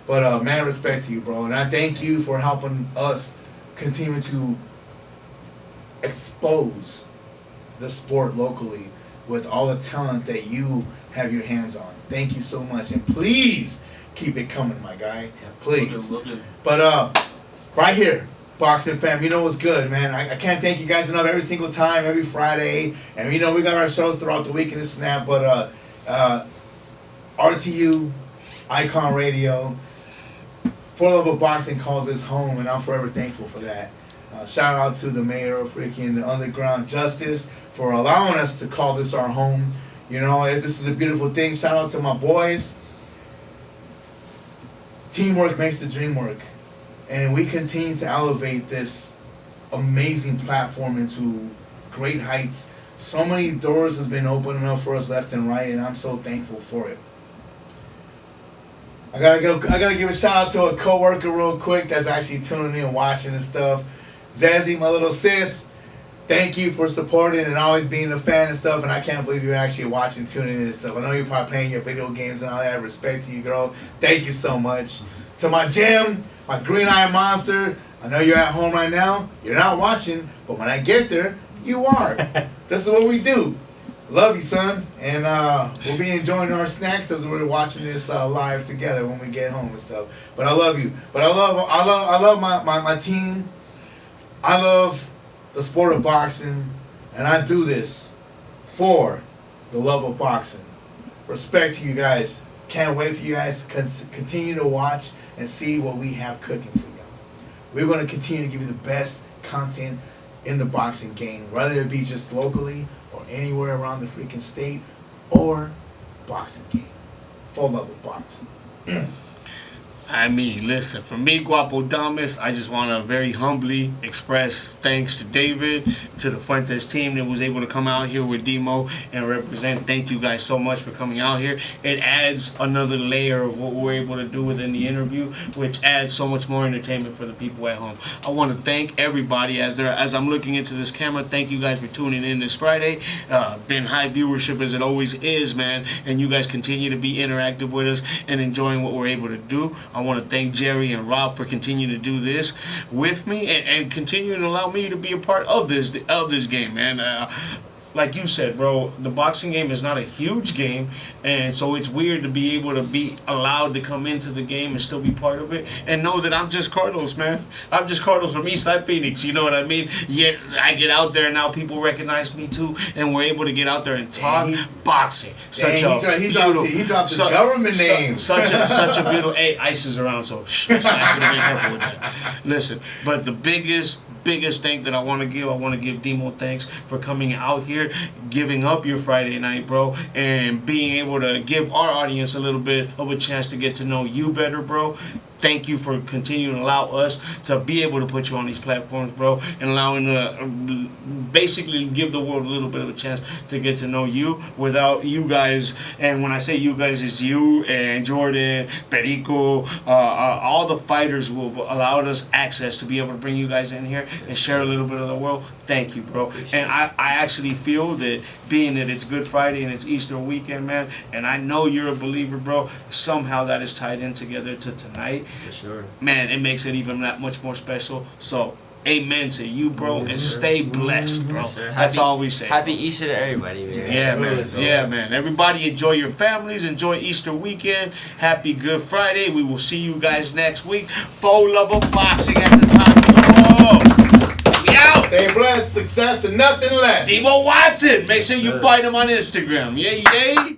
But man, respect to you, bro. And I thank you for helping us continue to expose the sport locally with all the talent that you have your hands on. Thank you so much. And please keep it coming, my guy. Please. Will do. But right here, Boxing Fam, you know what's good, man. I can't thank you guys enough every single time, every Friday. And we got our shows throughout the week and this and that. But RTU, Ikon Radio, 4luvofboxing calls this home, and I'm forever thankful for that. Shout out to the mayor of freaking the Underground Justice for allowing us to call this our home. You know, this is a beautiful thing. Shout out to my boys. Teamwork makes the dream work. And we continue to elevate this amazing platform into great heights. So many doors has been opening up for us left and right, and I'm so thankful for it. I gotta give a shout out to a coworker real quick that's actually tuning in and watching and stuff. Desi, my little sis, thank you for supporting and always being a fan and stuff. And I can't believe you're actually watching, tuning in and stuff. I know you're probably playing your video games and all that. Respect to you, girl. Thank you so much. To my gym, my Green Eye Monster. I know you're at home right now. You're not watching, but when I get there, you are. This is what we do. Love you, son. And we'll be enjoying our snacks as we're watching this live together when we get home and stuff. But I love you. But I love my team. I love the sport of boxing, and I do this for the love of boxing. Respect to you guys. Can't wait for you guys to continue to watch and see what we have cooking for y'all. We're going to continue to give you the best content in the boxing game, whether it be just locally or anywhere around the freaking state or boxing game. Full love of boxing. I mean, listen, for me, Guapo Damas, I just want to very humbly express thanks to David, to the Fuentes team that was able to come out here with Demo and represent. Thank you guys so much for coming out here. It adds another layer of what we're able to do within the interview, which adds so much more entertainment for the people at home. I want to thank everybody as I'm looking into this camera. Thank you guys for tuning in this Friday. Been high viewership as it always is, man, and you guys continue to be interactive with us and enjoying what we're able to do. I want to thank Jerry and Rob for continuing to do this with me and continuing to allow me to be a part of this game, man. like you said, bro, the boxing game is not a huge game, and so it's weird to be able to be allowed to come into the game and still be part of it, and know that I'm just Carlos, man. I'm just Carlos from Eastside Phoenix. You know what I mean? Yet I get out there and now people recognize me too, and we're able to get out there and talk boxing. He dropped his government name. Such a beautiful. Hey, ICE is around, so shh, I should have been careful with that. Listen, but the biggest thank that I want to give Demo thanks for coming out here, giving up your Friday night, bro, and being able to give our audience a little bit of a chance to get to know you better, bro. Thank you for continuing to allow us to be able to put you on these platforms, bro, and allowing to basically give the world a little bit of a chance to get to know you without you guys. And when I say you guys, it's you and Jordan, Perico, all the fighters who have allowed us access to be able to bring you guys in here and share a little bit of the world. Thank you, bro. And I actually feel that being that it's Good Friday and it's Easter weekend, man, and I know you're a believer, bro, somehow that is tied in together to tonight. For sure. Man, it makes it even that much more special. So, amen to you, bro, and stay blessed, bro. That's all we say. Happy Easter to everybody, man. Yeah, man. Yeah, man. Everybody enjoy your families. Enjoy Easter weekend. Happy Good Friday. We will see you guys next week. 4luvofboxing at the top of the wall. We out. Stay blessed, success, and nothing less. Demo Watson. Make sure you find him on Instagram. Yay, yay.